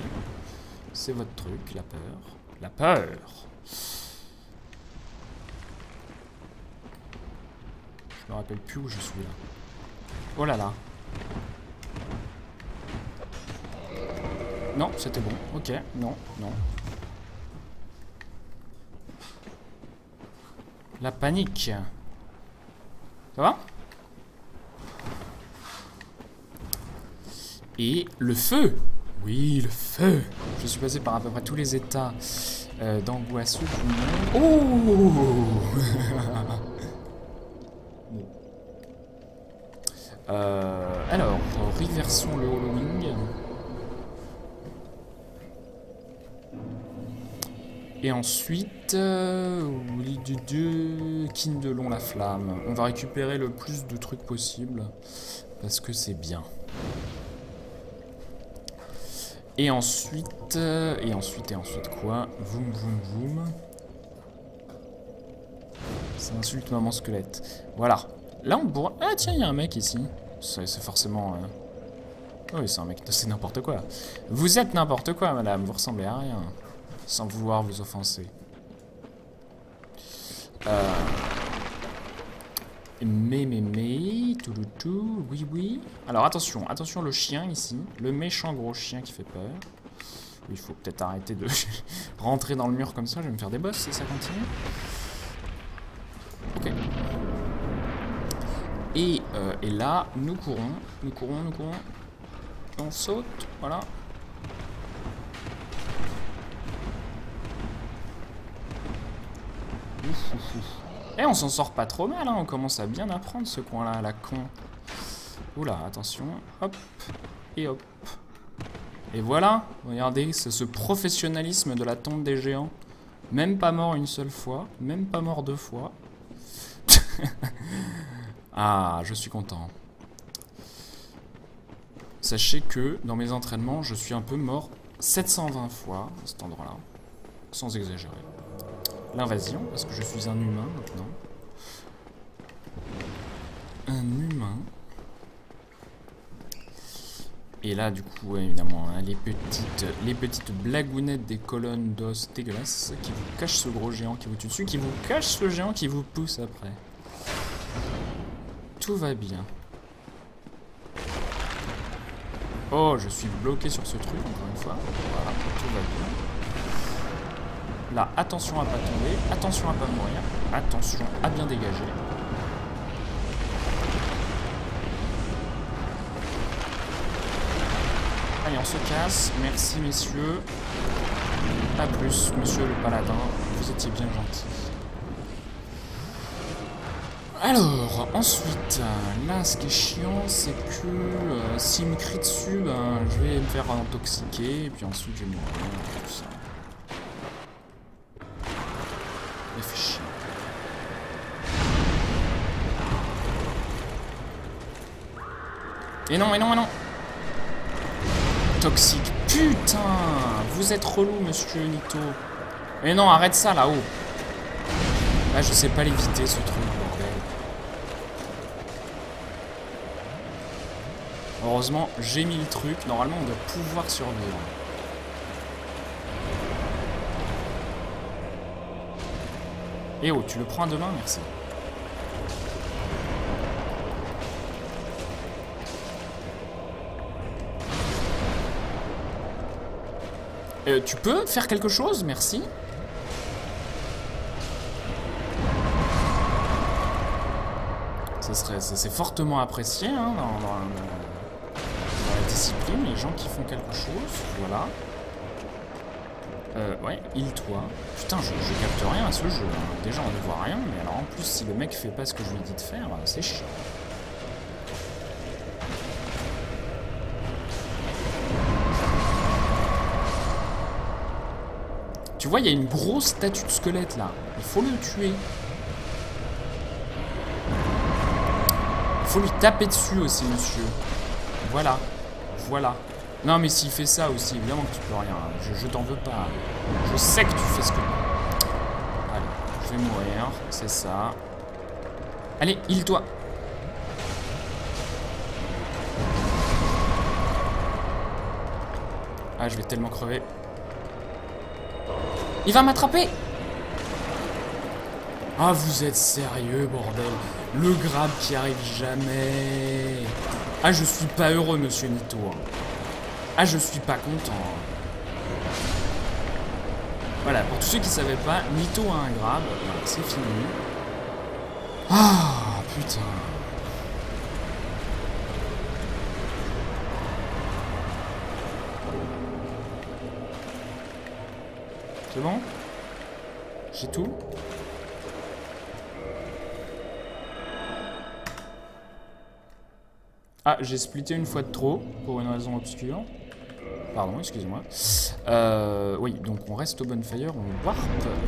C'est votre truc, la peur. La peur. Je me rappelle plus où je suis là. Oh là là. Non, c'était bon. Ok, non, non. La panique. Ça va? Et le feu. Oui, le feu. Je suis passé par à peu près tous les états d'angoisse du monde. Oh. Alors, reversons le Halloween. Et ensuite, Kindelons la flamme. On va récupérer le plus de trucs possible parce que c'est bien. Et ensuite quoi? Voum, voum, voum. Ça insulte maman squelette. Voilà. Là, on pourra... Ah, tiens, il y a un mec ici. C'est forcément... Oui, c'est un mec, c'est n'importe quoi. Vous êtes n'importe quoi, madame. Vous ressemblez à rien. Sans vouloir vous offenser. Tout, oui, oui. Alors, attention, attention, le chien ici. Le méchant gros chien qui fait peur. Il faut peut-être arrêter de rentrer dans le mur comme ça. Je vais me faire des bosses si ça continue. Ok. Et là, nous courons. Nous courons, nous courons. On saute, voilà. Et on s'en sort pas trop mal, hein. On commence à bien apprendre ce coin-là, à la con. Oula, attention. Hop. Et hop. Et voilà. Regardez, c'est ce professionnalisme de la tombe des géants. Même pas mort une seule fois. Même pas mort 2 fois. Ah, je suis content. Sachez que, dans mes entraînements, je suis un peu mort 720 fois à cet endroit-là. Sans exagérer. L'invasion, parce que je suis un humain maintenant. Un humain. Et là, du coup, ouais, évidemment, hein, les petites blagounettes des colonnes d'os dégueulasses qui vous cachent ce gros géant qui vous tue dessus, qui vous cache ce géant qui vous pousse après. Tout va bien. Oh, je suis bloqué sur ce truc, encore une fois. Voilà, tout va bien. Là, attention à pas tomber, attention à pas mourir, attention à bien dégager. Allez, on se casse. Merci, messieurs. A plus, monsieur le paladin. Vous étiez bien gentil. Alors, ensuite, là, ce qui est chiant, c'est que s'il me crie dessus, ben, je vais me faire intoxiquer, et puis ensuite, je vais mourir, tout ça. Ça fait chier. Et non, et non, et non. Toxique. Putain, vous êtes relou, monsieur Nito. Mais non, arrête ça, là-haut. Là, je sais pas l'éviter, ce truc, bordel. Heureusement, j'ai mis le truc. Normalement, on doit pouvoir survivre. Eh oh, tu le prends demain, merci. Tu peux faire quelque chose, merci. C'est fortement apprécié hein, dans la discipline, les gens qui font quelque chose, voilà. Ouais, heal-toi. Putain, je capte rien à ce jeu. Hein. Déjà, on ne voit rien, mais alors en plus, si le mec fait pas ce que je lui dis de faire, c'est chiant. Tu vois, il y a une grosse statue de squelette là. Il faut le tuer. Il faut lui taper dessus aussi, monsieur. Voilà. Voilà. Non, mais s'il fait ça aussi, évidemment que tu peux rien. Je t'en veux pas. Je sais que tu fais ce que... fais mourir, c'est ça. Allez, heal-toi. Ah, je vais tellement crever. Il va m'attraper. Ah, vous êtes sérieux, bordel. Le grab qui arrive jamais. Ah, je suis pas heureux, monsieur Nito. Ah, je suis pas content. Voilà, pour tous ceux qui savaient pas, Nito a un grab. Voilà, c'est fini. Ah, putain. C'est bon? J'ai tout? Ah, j'ai splitté une fois de trop, pour une raison obscure. Pardon, excusez-moi. Oui, donc on reste au Bonfire, on warp, et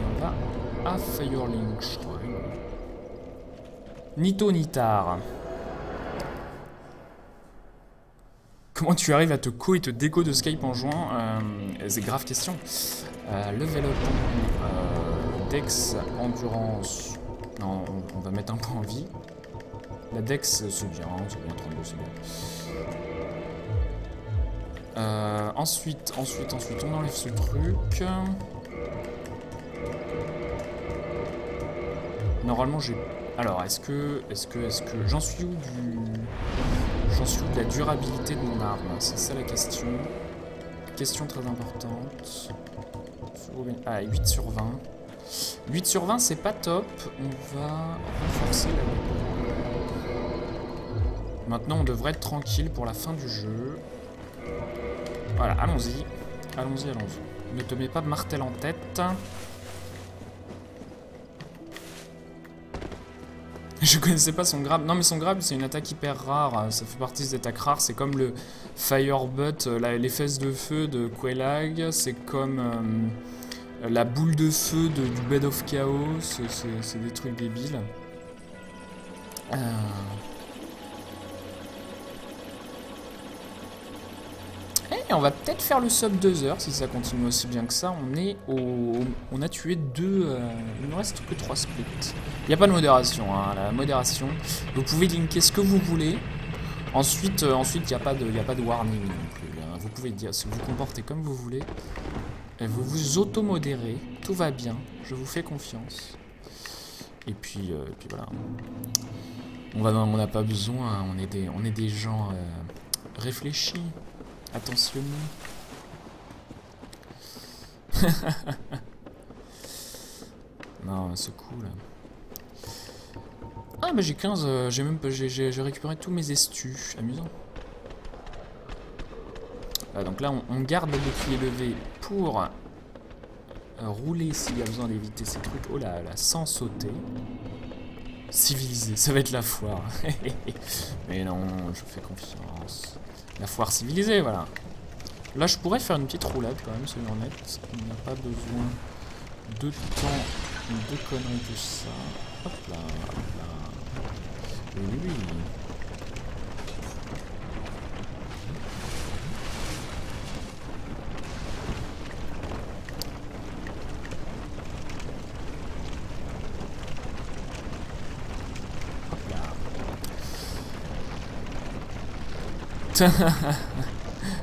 on va à Firelink Shrine. Nito Nitar. Comment tu arrives à te et te déco de Skype en jouant? C'est grave question. Level up, Dex, Endurance. Non, on va mettre un point en vie. La Dex, c'est bien, 32, c'est bien. Ensuite, on enlève ce truc. Normalement, j'ai... Alors, est-ce que j'en suis où de la durabilité de mon arme? C'est ça la question. Question très importante. Ah, 8 sur 20. 8 sur 20, c'est pas top. On va renforcer la... Maintenant, on devrait être tranquille pour la fin du jeu. Voilà, allons-y. Allons-y. Ne te mets pas de martel en tête. Je connaissais pas son grab. Non, mais son grab, c'est une attaque hyper rare. Ça fait partie des attaques rares. C'est comme le Firebutt, les fesses de feu de Quelag. C'est comme la boule de feu du Bed of Chaos. C'est des trucs débiles. Et on va peut-être faire le sub 2 heures si ça continue aussi bien que ça. On a tué 2. Il ne reste que 3 splits. Il n'y a pas de modération. Hein, la modération, vous pouvez linker ce que vous voulez. Ensuite, il n'y a pas de warning non plus. Hein. Vous pouvez dire, vous comportez comme vous voulez. Et vous vous auto-modérez. Tout va bien. Je vous fais confiance. Et puis voilà. On n'a pas besoin. On est des gens réfléchis. Attentionnez. Non, c'est cool. Ah bah j'ai 15, j'ai récupéré tous mes estus. Amusant. Donc là on garde le bouclier levé pour rouler s'il y a besoin d'éviter ces trucs. Oh là là, sans sauter. Civilisé, ça va être la foire. Mais non, je fais confiance. La foire civilisée, voilà. Là, je pourrais faire une petite roulade quand même, soyons honnêtes. On n'a pas besoin de temps, de conneries, tout ça. Hop là, hop là. Oui.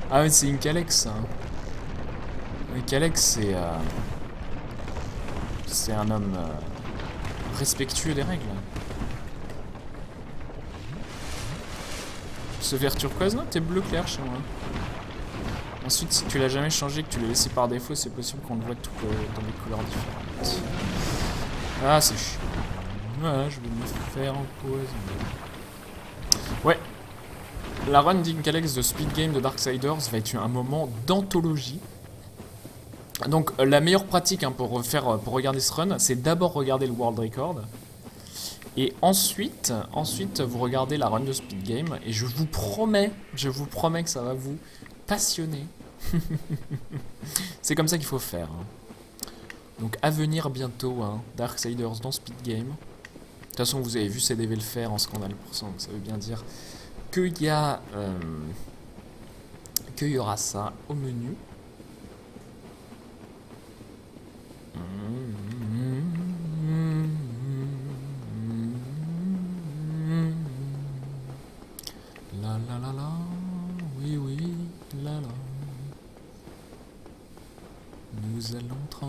Ah ouais, c'est une Calex. Une Calex, c'est un homme respectueux des règles. Ce vert turquoise, non, t'es bleu clair chez moi. Ensuite, si tu l'as jamais changé, que tu l'as laissé par défaut, c'est possible qu'on le voit tout dans des couleurs différentes. Ah, c'est chiant. Voilà, je vais me faire empoisonner. Ouais. La run d'Incalex de Speed Game de Darksiders va être un moment d'anthologie. Donc la meilleure pratique hein, pour regarder ce run, c'est d'abord regarder le World Record. Et ensuite vous regardez la run de Speed Game. Et je vous promets que ça va vous passionner. C'est comme ça qu'il faut faire. Hein. Donc à venir bientôt, hein, Darksiders dans Speed Game. De toute façon vous avez vu CDV le faire en scandale %, donc ça veut bien dire qu'il y aura ça au menu.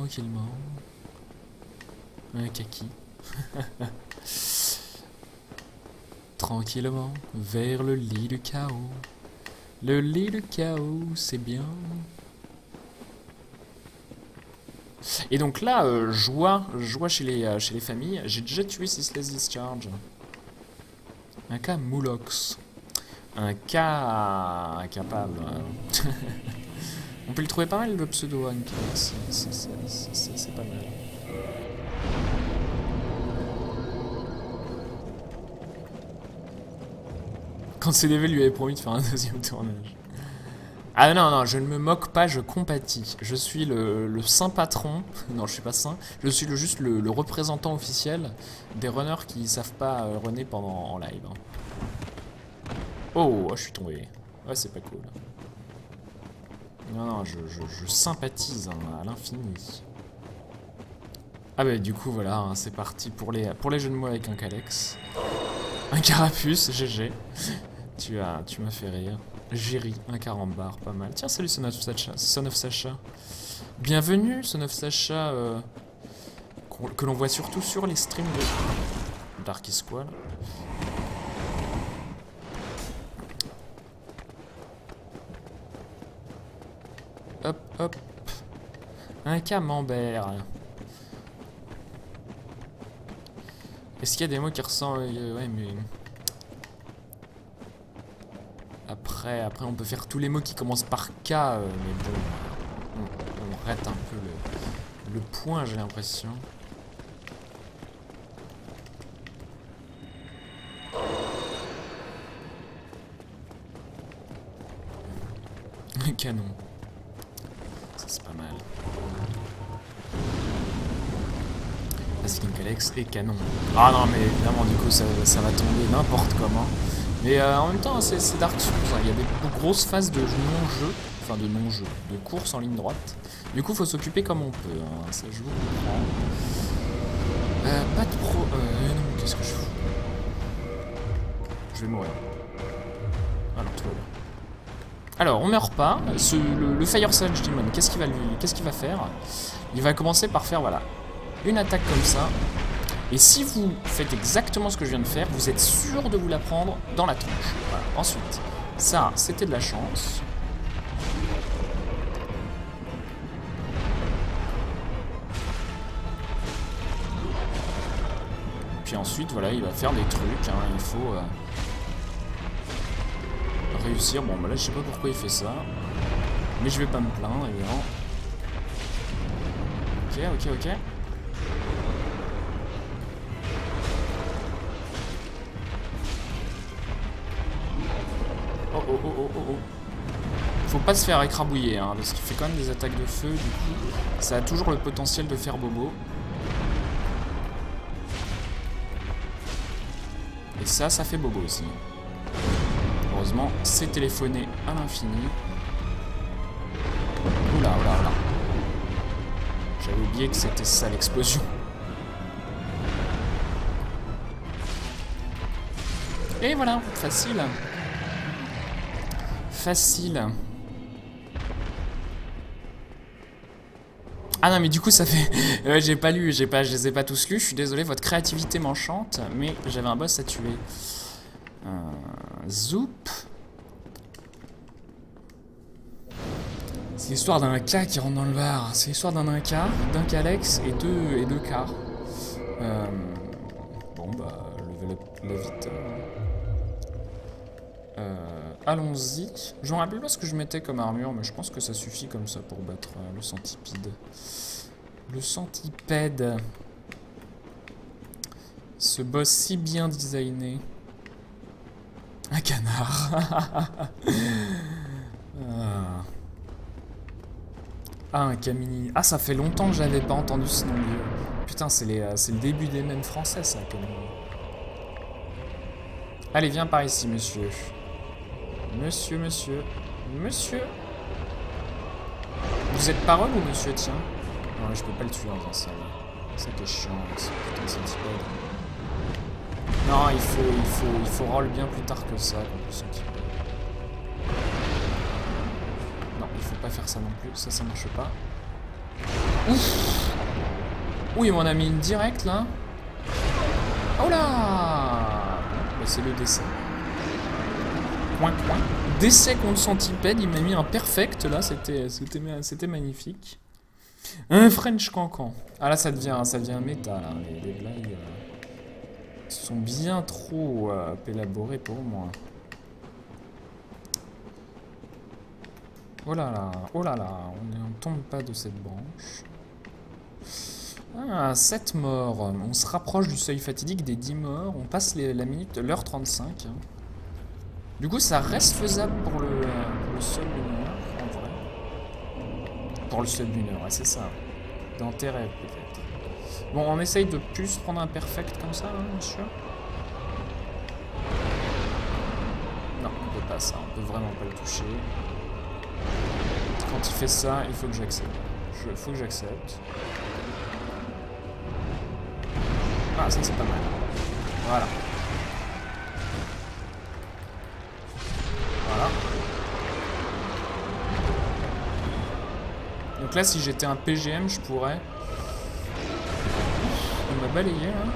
tranquillement. Un kaki. Tranquillement, vers le lit du chaos. Le lit du chaos, c'est bien. Et donc là, joie chez les familles. J'ai déjà tué Ceaseless Discharge. Un cas Moulox. Un cas incapable. On peut le trouver pas mal, le pseudo Ankylox. C'est pas mal. Quand CDV lui avait promis de faire un deuxième tournage. Ah non, non, je ne me moque pas, je compatis. Je suis le saint patron. Non, je suis pas saint. Je suis juste le représentant officiel des runners qui savent pas runner en live. Oh, je suis tombé. Ouais, c'est pas cool. Non, non, je sympathise à l'infini. Ah bah du coup, voilà, hein, c'est parti pour les jeux de mots avec un Calex. Un carapuce, GG. Tu m'as fait rire. Jerry, un carambar, pas mal. Tiens, salut Son of Sacha. Bienvenue, Son of Sacha, que l'on voit surtout sur les streams de Darky Squall. Hop, hop. Un camembert. Est-ce qu'il y a des mots qui ressemblent... ouais, mais... Après, on peut faire tous les mots qui commencent par K, mais bon, on rate un peu le point, j'ai l'impression. Canon. Ça, c'est pas mal. Asking Alex et canon. Ah non, mais évidemment, du coup, ça va tomber n'importe comment. Mais en même temps, c'est Dark Souls. Il y a des grosses phases de non-jeu, enfin de non-jeu, de course en ligne droite. Du coup, faut s'occuper comme on peut. Hein. Ça joue. Pas de pro. Non, qu'est-ce que je fous? Je vais mourir. Alors, tout va bien. Alors, on meurt pas. Le Fire Sage Demon, qu'est-ce qu'il va faire? Il va commencer par faire, voilà, une attaque comme ça. Et si vous faites exactement ce que je viens de faire, vous êtes sûr de vous la prendre dans la tronche. Voilà. Ensuite, ça, c'était de la chance. Puis ensuite, voilà, il va faire des trucs. Hein. Il faut réussir. Bon, bah là, je sais pas pourquoi il fait ça. Mais je vais pas me plaindre, évidemment. Ok. Oh. Faut pas se faire écrabouiller, hein, parce qu'il fait quand même des attaques de feu, du coup, ça a toujours le potentiel de faire bobo. Et ça fait bobo aussi. Heureusement, c'est téléphoné à l'infini. Oula. J'avais oublié que c'était ça l'explosion. Et voilà, facile. Ah non, mais du coup ça fait... ouais, j'ai pas lu, je les ai pas tous lus, je suis désolé, votre créativité m'enchante, mais j'avais un boss à tuer. Zoup. C'est l'histoire d'un K qui rentre dans le bar. C'est l'histoire d'un K, d'un Calex et deux K. Bon bah, level up la vite. Allons-y. Je me rappelle pas ce que je mettais comme armure, mais je pense que ça suffit comme ça pour battre le centipede. Le centipède. Ce boss si bien designé. Un canard. Ah, un Camini. Ah, ça fait longtemps que j'avais pas entendu ce nom. Putain, c'est le début des mèmes français, ça, Camini. Allez, viens par ici, monsieur. Monsieur. Vous êtes parole ou monsieur, tiens? Non, je peux pas le tuer en faisant ça. C'était chiant, ce putain de centipède. Non, il faut roll bien plus tard que ça, contre le centipède. Non, il faut pas faire ça non plus, ça marche pas. Ouf! Oui, on a mis une directe là. Oh là! Bah, c'est le décès. Point. Décès contre Centipede, il m'a mis un perfect là, c'était magnifique. Un French Cancan. Ah là ça devient méta là. Les blagues sont bien trop élaborées pour moi. Oh là, on ne tombe pas de cette branche. Ah, 7 morts. On se rapproche du seuil fatidique des 10 morts. On passe l'heure 35. Du coup, ça reste faisable pour le sub 1 heure, en vrai. Pour le sub 1 heure, ouais, c'est ça. D'intérêt, peut-être. Bon, on essaye de plus prendre un perfect comme ça, hein, monsieur. Non, on peut pas ça. On peut vraiment pas le toucher. Quand il fait ça, il faut que j'accepte. Faut que j'accepte. Ah, ça c'est pas mal. Voilà. Voilà. Donc là, si j'étais un PGM, je pourrais... Il m'a balayé, hein.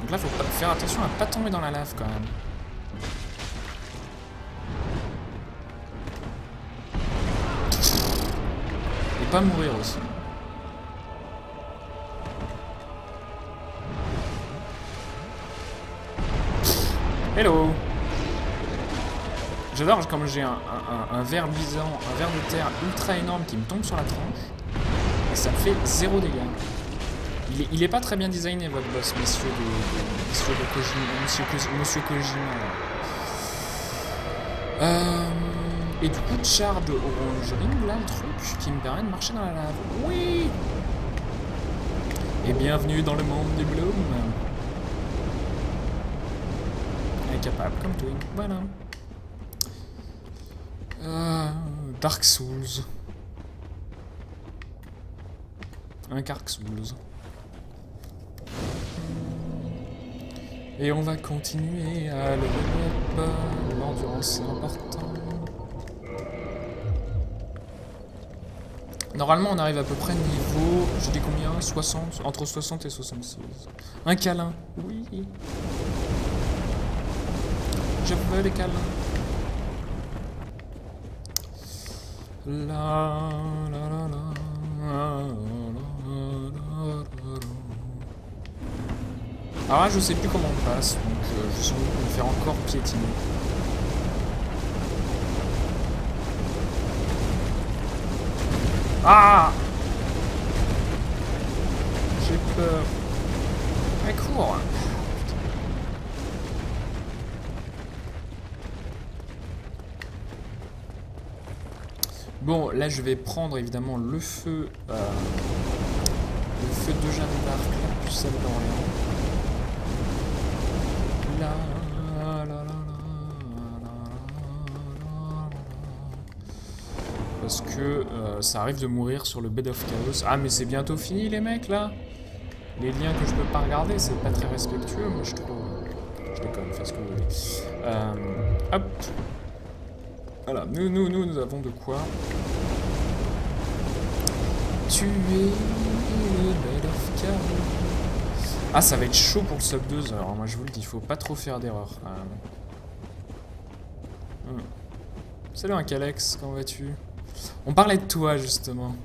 Donc là, faut faire attention à pas tomber dans la lave, quand même. Et pas mourir aussi. Hello. J'adore comme j'ai un ver luisant, un ver de terre ultra énorme qui me tombe sur la tronche. Et ça me fait 0 dégâts. Il est pas très bien designé votre boss, monsieur Kojima. Et du coup, Chard Orange Ring, là, le truc qui me permet de marcher dans la lave. Oui. Et bienvenue dans le monde du Bloom. Incapable comme Twin, voilà. Dark Souls. Un Dark Souls. Et on va continuer à level up. L'endurance c'est important. Normalement on arrive à peu près niveau... J'ai dit combien? 60? Entre 60 et 66. Un câlin. Oui. Je veux les câlins. Alors là, je sais plus comment on passe, donc je sens qu'on va me faire encore piétiner. Ah! J'ai peur. Mais cours! Bon, là je vais prendre évidemment le feu de Jeanne d'Arc, la pucelle d'Orléans. Parce que ça arrive de mourir sur le Bed of Chaos. Ah mais c'est bientôt fini les mecs là. Les liens que je peux pas regarder, c'est pas très respectueux, moi je trouve. Je déconne, fais ce que vous voulez. Hop. Voilà, nous avons de quoi tuer le Bed of Chaos. Ah, ça va être chaud pour le sub 2 heures. Moi, je vous le dis, faut pas trop faire d'erreur. Salut, un Calex, comment vas-tu? On parlait de toi, justement.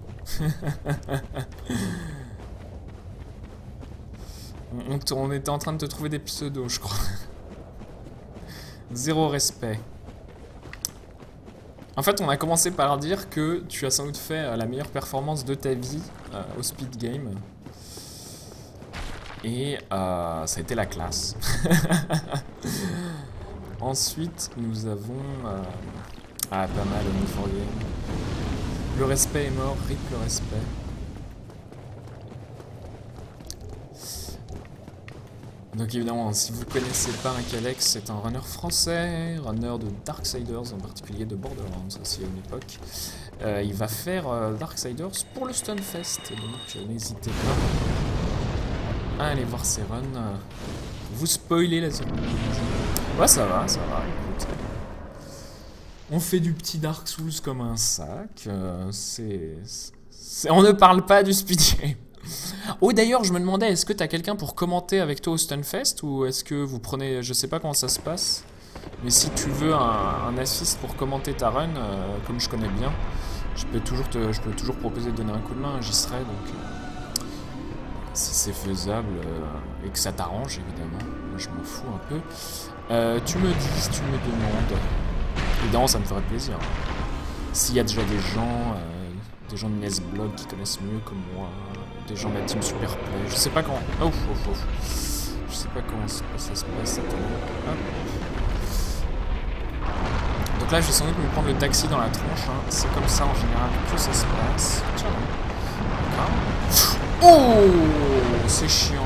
On était en train de te trouver des pseudos, je crois. Zéro respect. En fait, on a commencé par dire que tu as sans doute fait la meilleure performance de ta vie au speed game. Et ça a été la classe. Ensuite, nous avons... pas mal au niveau game. Le respect est mort, rip le respect. Donc évidemment, si vous ne connaissez pas un Calex, c'est un runner français, runner de Darksiders, en particulier de Borderlands aussi à une époque. Il va faire Darksiders pour le Stunfest, donc n'hésitez pas à aller voir ses runs. Vous spoilez la surprise. Ouais, ça va, écoute. On fait du petit Dark Souls comme un sac. On ne parle pas du speedgame. Oh, d'ailleurs, je me demandais, est-ce que t'as quelqu'un pour commenter avec toi au Stunfest ou est-ce que vous prenez... Je sais pas comment ça se passe. Mais si tu veux un assist pour commenter ta run, comme je connais bien, je peux toujours proposer de donner un coup de main, j'y serai, donc... si c'est faisable et que ça t'arrange, évidemment. Moi, je m'en fous un peu. Tu me dis, tu me demandes... Évidemment, ça me ferait plaisir. S'il y a déjà des gens de Nesblog qui connaissent mieux que moi, des gens de la team Superplay, je sais pas comment... Oh. Je sais pas comment ça se passe, ça tombe. Donc là, je vais sans doute me prendre le taxi dans la tronche, hein. C'est comme ça en général que ça se passe. Tiens. Oh, c'est chiant.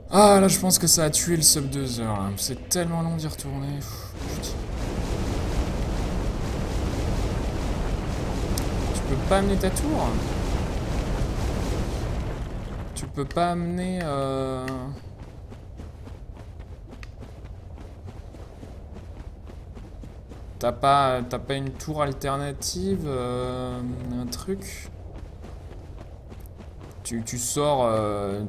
Ah, là, je pense que ça a tué le sub 2 heures. C'est tellement long d'y retourner. Tu peux pas amener ta tour? Tu peux pas amener... T'as pas une tour alternative, un truc? Tu sors,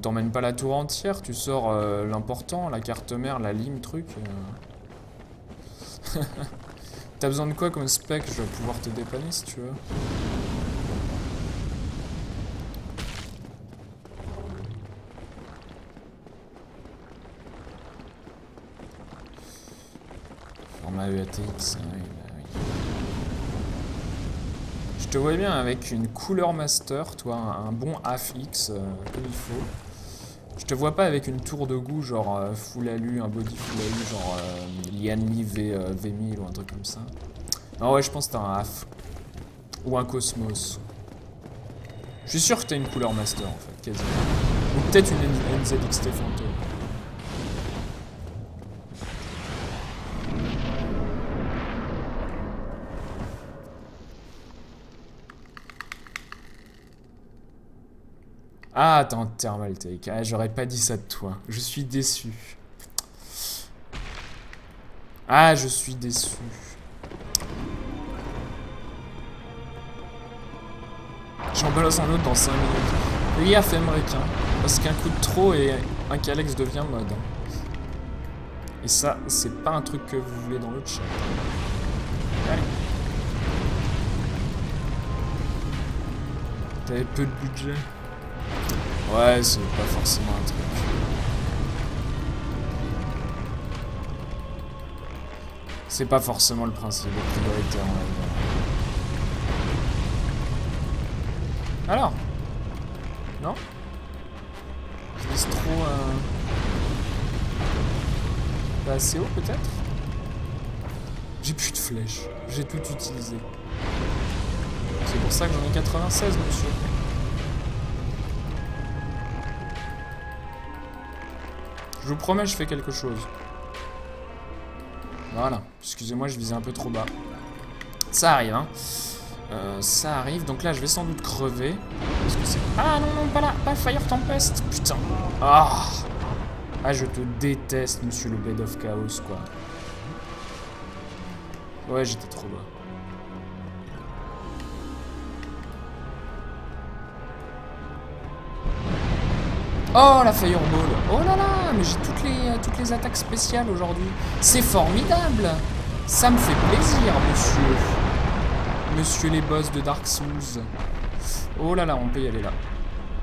t'emmènes pas la tour entière, tu sors l'important, la carte mère, la lime, truc. T'as besoin de quoi comme spec? Je vais pouvoir te dépanner si tu veux. Format EATX, oui. Je te vois bien avec une couleur master, toi, un bon AFX comme il faut. Je te vois pas avec une tour de goût, genre full alu, un body full alu, genre Lianli V1000 ou un truc comme ça. Ah ouais, je pense que t'as un AF. Ou un Cosmos. Je suis sûr que t'as une couleur master en fait, quasiment. Ou peut-être une NZXT Fantôme. Ah, attends, Thermal Take. Ah, j'aurais pas dit ça de toi. Je suis déçu. Ah, je suis déçu. J'en balance un autre dans 5 minutes. Oui, à fait américain. Parce qu'un coup de trop et un Calex devient mode. Et ça, c'est pas un truc que vous voulez dans le chat. Allez. T'avais peu de budget. Ouais, c'est pas forcément un truc. C'est pas forcément le principe prioritaire, on va dire. Alors? Non? Je vise trop... pas assez haut, peut-être? J'ai plus de flèches. J'ai tout utilisé. C'est pour ça que j'en ai 96, monsieur. Je vous promets, je fais quelque chose. Voilà. Excusez-moi, je visais un peu trop bas. Ça arrive, hein. Ça arrive. Donc là, je vais sans doute crever. Parce que c'est... Ah non, non, pas là. Pas Fire Tempest. Putain. Ah. Ah, je te déteste, monsieur le Bed of Chaos, quoi. Ouais, j'étais trop bas. Oh, la Fireball. Oh là là, mais j'ai toutes les attaques spéciales aujourd'hui. C'est formidable. Ça me fait plaisir, monsieur. Monsieur les boss de Dark Souls. Oh là là, on peut y aller là.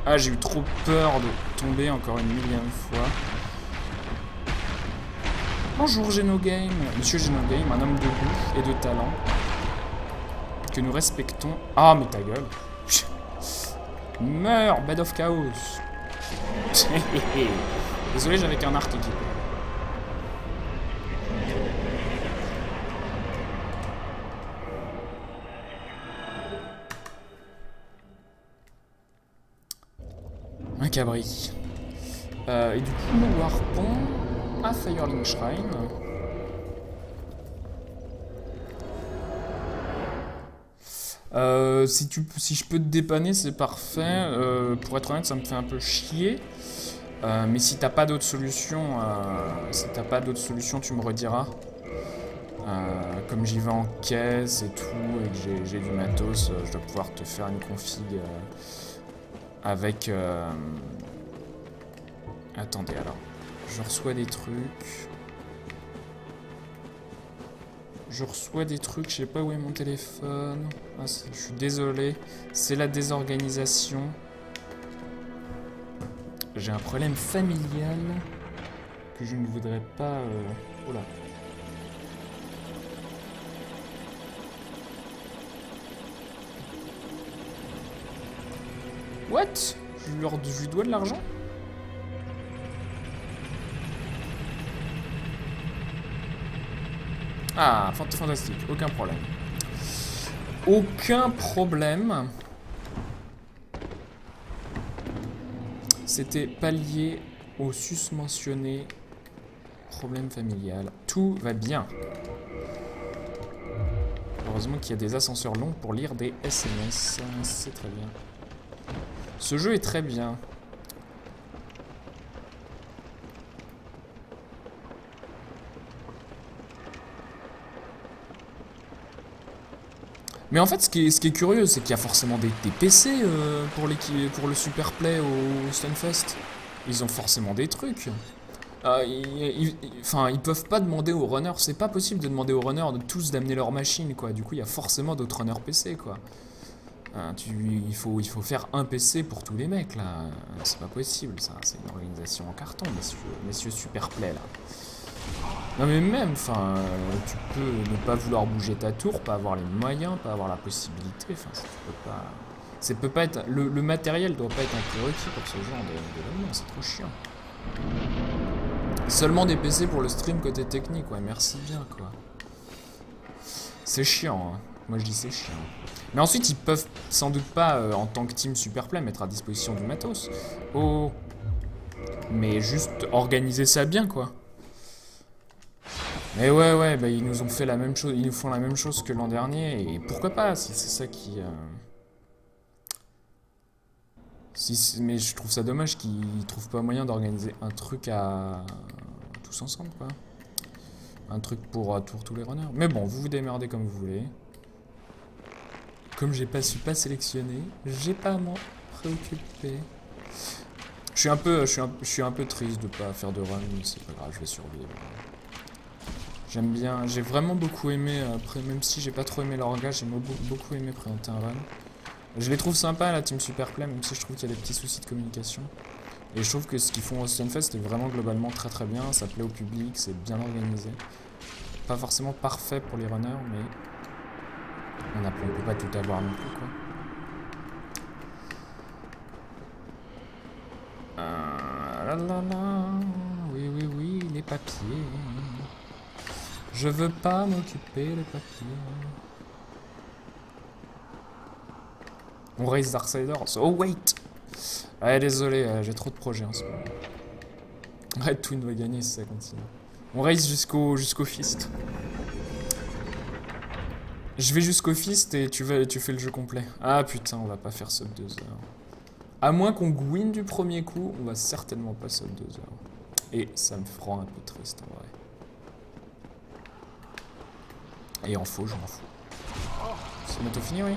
Ah, j'ai eu trop peur de tomber encore une millième fois. Bonjour Genogame. Monsieur Genogame, un homme de goût et de talent. Que nous respectons. Ah, mais ta gueule. Meurs, Bed of Chaos. Désolé, j'avais qu'un arc équipé. Un cabri. Et du coup, le harpon à Firelink Shrine. Si je peux te dépanner, c'est parfait. Pour être honnête, ça me fait un peu chier. Mais si t'as pas d'autre solution, tu me rediras. Comme j'y vais en caisse et tout, et que j'ai du matos, je dois pouvoir te faire une config avec... Attendez, alors. Je reçois des trucs. Je sais pas où est mon téléphone. Ah, je suis désolé. C'est la désorganisation. J'ai un problème familial que je ne voudrais pas... Oh là. What? Je lui dois de l'argent? Ah, fantastique, aucun problème. Aucun problème. C'était pas lié au susmentionné problème familial. Tout va bien. Heureusement qu'il y a des ascenseurs longs pour lire des SMS. C'est très bien. Ce jeu est très bien. Mais en fait, ce qui est curieux, c'est qu'il y a forcément des PC pour le Super Play au Stunfest. Ils ont forcément des trucs. Ils peuvent pas demander aux runners, c'est pas possible de demander aux runners de tous d'amener leur machine, quoi. Du coup, il y a forcément d'autres runners PC, quoi. Il faut faire un PC pour tous les mecs, là. C'est pas possible, ça. C'est une organisation en carton, messieurs Super Play, là. Non mais même, tu peux ne pas vouloir bouger ta tour, pas avoir les moyens, pas avoir la possibilité, ça peut pas être, le matériel doit pas être un prérequis pour ce genre d'événement, c'est trop chiant. Seulement des PC pour le stream côté technique, ouais, merci bien, quoi. C'est chiant, hein. Moi je dis c'est chiant. Mais ensuite ils peuvent sans doute pas, en tant que team Superplay, mettre à disposition du matos. Oh. Mais juste organiser ça bien, quoi. Mais ouais, bah ils nous ont fait la même chose, ils nous font la même chose que l'an dernier, et pourquoi pas, si c'est ça qui... mais je trouve ça dommage qu'ils trouvent pas moyen d'organiser un truc à... tous ensemble, quoi. Un truc pour tous les runners. Mais bon, vous vous démerdez comme vous voulez. Comme je suis pas sélectionné, j'ai pas à m'en préoccuper. Je suis un peu triste de pas faire de run, mais c'est pas grave, je vais survivre. J'aime bien, j'ai vraiment beaucoup aimé, même si j'ai pas trop aimé l'orga, j'ai beaucoup aimé présenter un run. Je les trouve sympas, la team Superplay, même si je trouve qu'il y a des petits soucis de communication. Et je trouve que ce qu'ils font au Stunfest est vraiment globalement très bien, ça plaît au public, c'est bien organisé. Pas forcément parfait pour les runners, mais on peut pas tout avoir non plus, quoi. Oui, les papiers. Je veux pas m'occuper des papiers. On raise Darksiders. Oh wait. Ouais, désolé, j'ai trop de projets en ce moment. Red Twin va gagner si ça continue. On raise jusqu'au fist. Je vais jusqu'au fist et tu fais le jeu complet. Ah putain, on va pas faire sub 2 heures. À moins qu'on win du premier coup, on va certainement pas sub 2 heures. Et ça me rend un peu triste en vrai. Et en faux, je m'en fous. C'est bientôt fini, oui.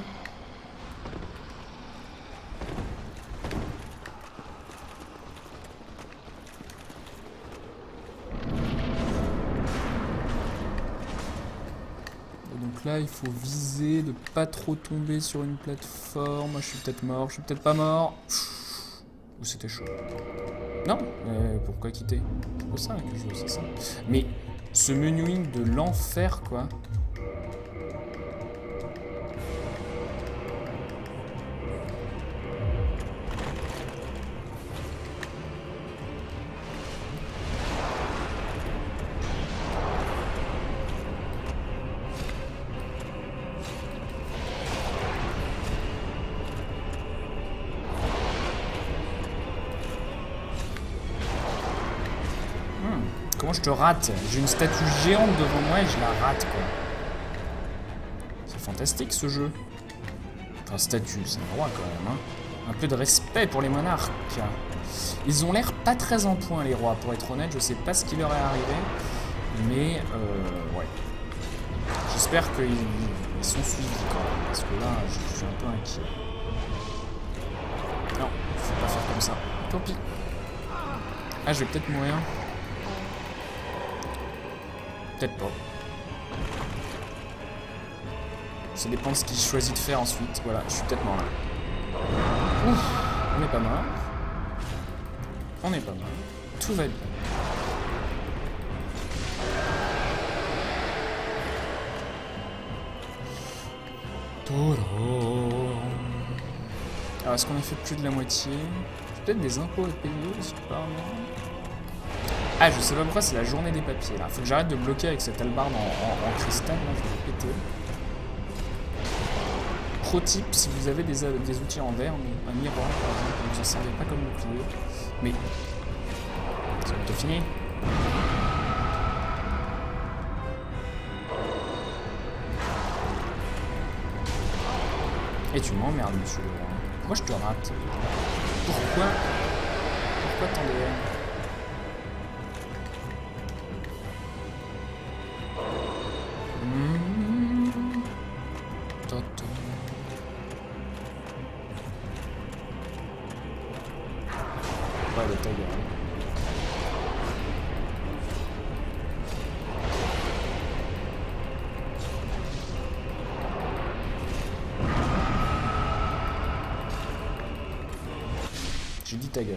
Et donc là, il faut viser de pas trop tomber sur une plateforme. Moi, je suis peut-être mort, je suis peut-être pas mort. Ou c'était chaud. Non, mais pourquoi quitter? C'est pour ça que je joue, c'est ça. Mais ce menuing de l'enfer, quoi. Comment je te rate? J'ai une statue géante devant moi et je la rate, quoi. C'est fantastique ce jeu. Enfin, statue, c'est un roi quand même, hein. Un peu de respect pour les monarques. Ils ont l'air pas très en point, les rois, pour être honnête. Je sais pas ce qui leur est arrivé. Mais, ouais. J'espère qu'ils sont suivis quand même. Parce que là, je suis un peu inquiet. Non, faut pas faire comme ça. Tant pis. Ah, je vais peut-être mourir. Peut-être pas. Ça dépend de ce qu'il choisit de faire ensuite. Voilà, je suis peut-être mort là. Ouf, on est pas mort. On est pas mal. Tout va bien. Alors, est-ce qu'on a fait plus de la moitié? Peut-être des impôts à payer, si tu parles. Ah, je sais pas pourquoi, c'est la journée des papiers, là. Faut que j'arrête de bloquer avec cette hallebarde en cristal, là, je vais le péter. Pro tip, si vous avez des outils en verre, un miroir, par exemple, ne vous en servez pas comme bouclier. Mais... c'est bientôt fini. Et tu m'emmerdes, monsieur le roi. Pourquoi je te rate? Pourquoi tant de haine? Ouais, le ta gueule. J'ai dit ta gueule.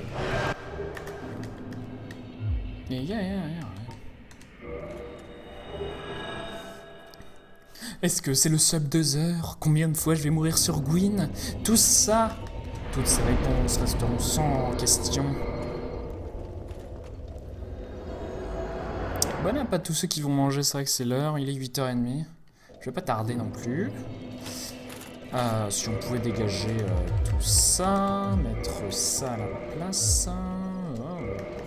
Est-ce que c'est le sub 2 heures? Combien de fois je vais mourir sur Gwyn? Tout ça, toutes ces réponses resteront sans question. Bon app à tous ceux qui vont manger, c'est vrai que c'est l'heure, il est 8h30. Je vais pas tarder non plus. Si on pouvait dégager tout ça, mettre ça à la place.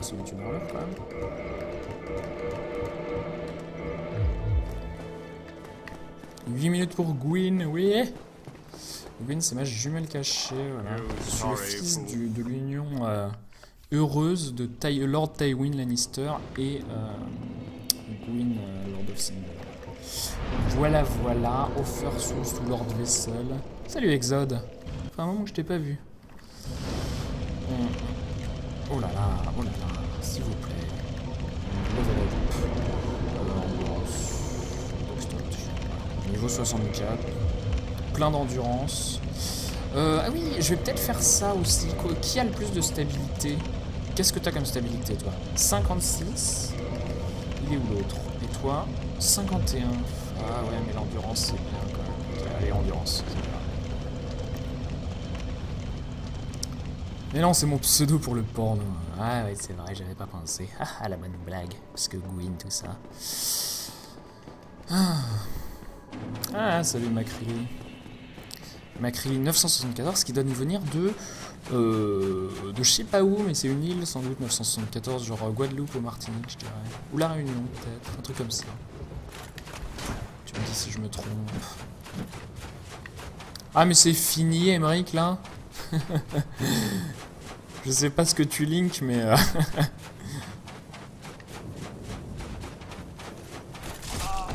C'est une heure quand même. « 8 minutes pour Gwyn, oui. Gwyn, c'est ma jumelle cachée. Voilà. Je suis le fils de l'union heureuse de Lord Tywin Lannister et Gwyn, Lord of Sindor. Voilà, voilà. Offer sous Lord Vessel. Salut Exode. Ça fait un moment que je t'ai pas vu. Oh là là, s'il vous plaît. Level up. Niveau 64. Plein d'endurance. Ah oui, je vais peut-être faire ça aussi. Qui a le plus de stabilité? Qu'est-ce que t'as comme stabilité, toi? 56. Il est où l'autre? Et toi? 51. Ah ouais, mais l'endurance, c'est bien quand même. Allez, endurance. Mais non, c'est mon pseudo pour le porno. Ah ouais, c'est vrai, j'avais pas pensé. Ah, la bonne blague. Parce que Gwyn, tout ça. Ah, salut Macri. Macri 974, qui doit nous venir de je sais pas où, mais c'est une île sans doute, 974, genre Guadeloupe ou Martinique, je dirais. Ou La Réunion, peut-être, un truc comme ça. Tu me dis si je me trompe. Ah, mais c'est fini, Emmerich, là. Je sais pas ce que tu links, mais...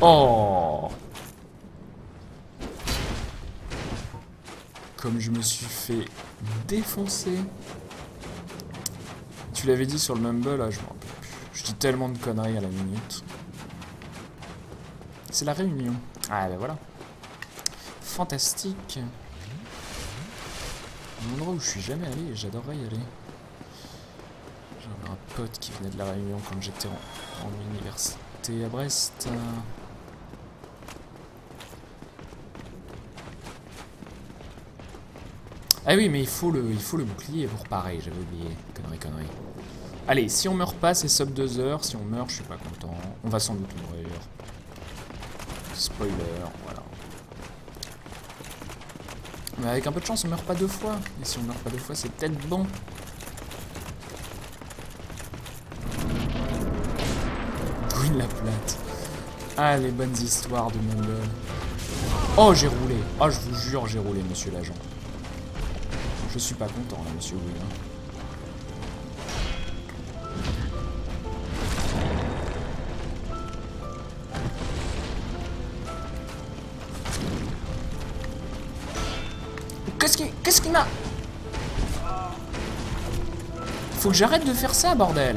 Oh! Comme je me suis fait défoncer. Tu l'avais dit sur le Mumble, là, je m'en rappelle plus. Je dis tellement de conneries à la minute. C'est La Réunion. Ah, ben voilà. Fantastique. Un endroit où je suis jamais allé et j'adorerais y aller. J'avais un pote qui venait de La Réunion quand j'étais en université à Brest. Ah oui, mais il faut le bouclier pour pareil, j'avais oublié. Connerie. Allez, si on meurt pas, c'est sub 2 heures. Si on meurt, je suis pas content. On va sans doute mourir. Spoiler, voilà. Mais avec un peu de chance, on meurt pas 2 fois. Et si on meurt pas 2 fois, c'est peut-être bon. Gwyn la plate. Ah, les bonnes histoires de Mongol. Oh, j'ai roulé. Oh, je vous jure, j'ai roulé, monsieur l'agent. Je suis pas content, là, monsieur Will. Qu'est-ce qu'il m'a... Faut que j'arrête de faire ça, bordel.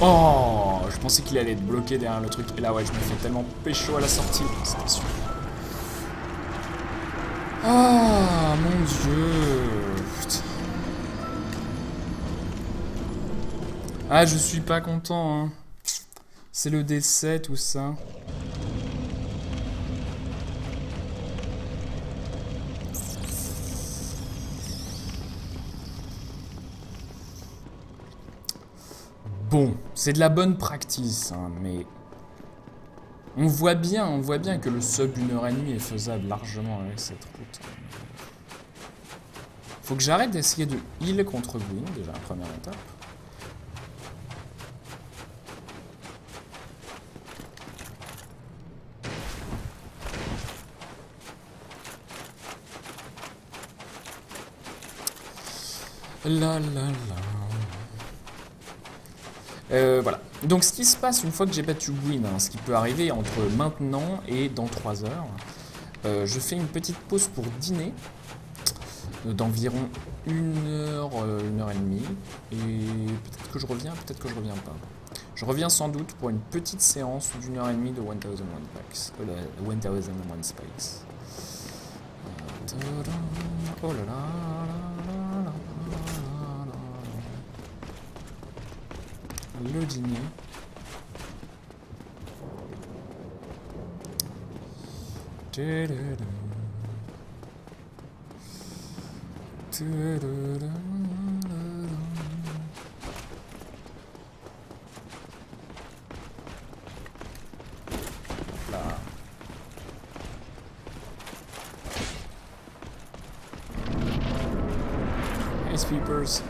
Oh, je pensais qu'il allait être bloqué derrière le truc. Et là, ouais, je me fais tellement pécho à la sortie. C'était sûr. Ah, mon Dieu. Putain. Ah, je suis pas content, hein. C'est le décès, tout ça. Bon, c'est de la bonne practice, hein, mais on voit bien que le sub 1h30 est faisable largement avec cette route. Faut que j'arrête d'essayer de heal contre Gwyn, déjà la première étape. La la la. Voilà. Donc ce qui se passe une fois que j'ai battu Gwyn, hein, ce qui peut arriver entre maintenant et dans 3 heures, je fais une petite pause pour dîner d'environ 1 heure, 1h30, et peut-être que je reviens, peut-être que je reviens pas. Je reviens sans doute pour une petite séance d'1h30 de 1001 Spikes. 1001 Spikes. Oh là là. Le dîner. Là. Hey, Sweepers.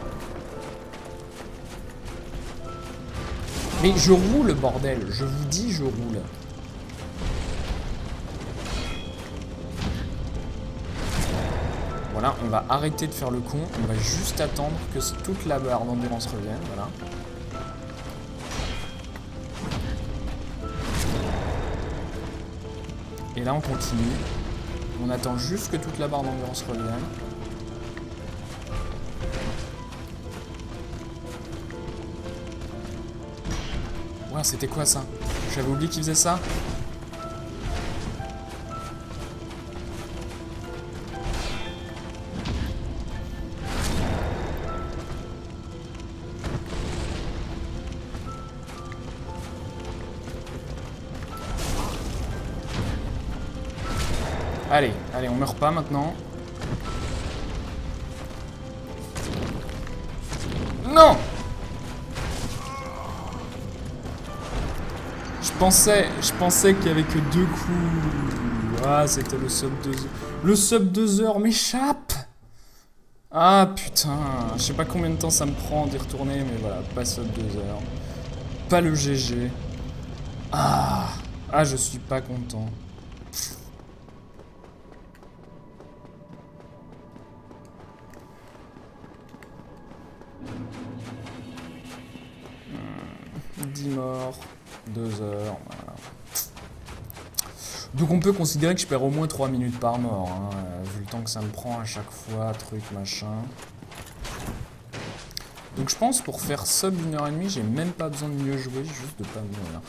Mais je roule, bordel. Je vous dis, je roule. Voilà, on va arrêter de faire le con. On va juste attendre que toute la barre d'endurance revienne. Voilà. Et là, on continue. On attend juste que toute la barre d'endurance revienne. Ouais, c'était quoi ça? J'avais oublié qu'il faisait ça. Allez, allez, on meurt pas maintenant. Non! Je pensais qu'il y avait que 2 coups. Ah, c'était le sub 2 heures. Le sub 2 heures m'échappe! Ah, putain. Je sais pas combien de temps ça me prend d'y retourner, mais voilà, pas sub 2 heures. Pas le GG. Ah, je suis pas content. Hmm, 10 morts. 2 heures, voilà. Donc on peut considérer que je perds au moins 3 minutes par mort, hein, vu le temps que ça me prend à chaque fois, truc, machin. Donc je pense pour faire sub 1h30, j'ai même pas besoin de mieux jouer, juste de pas mourir.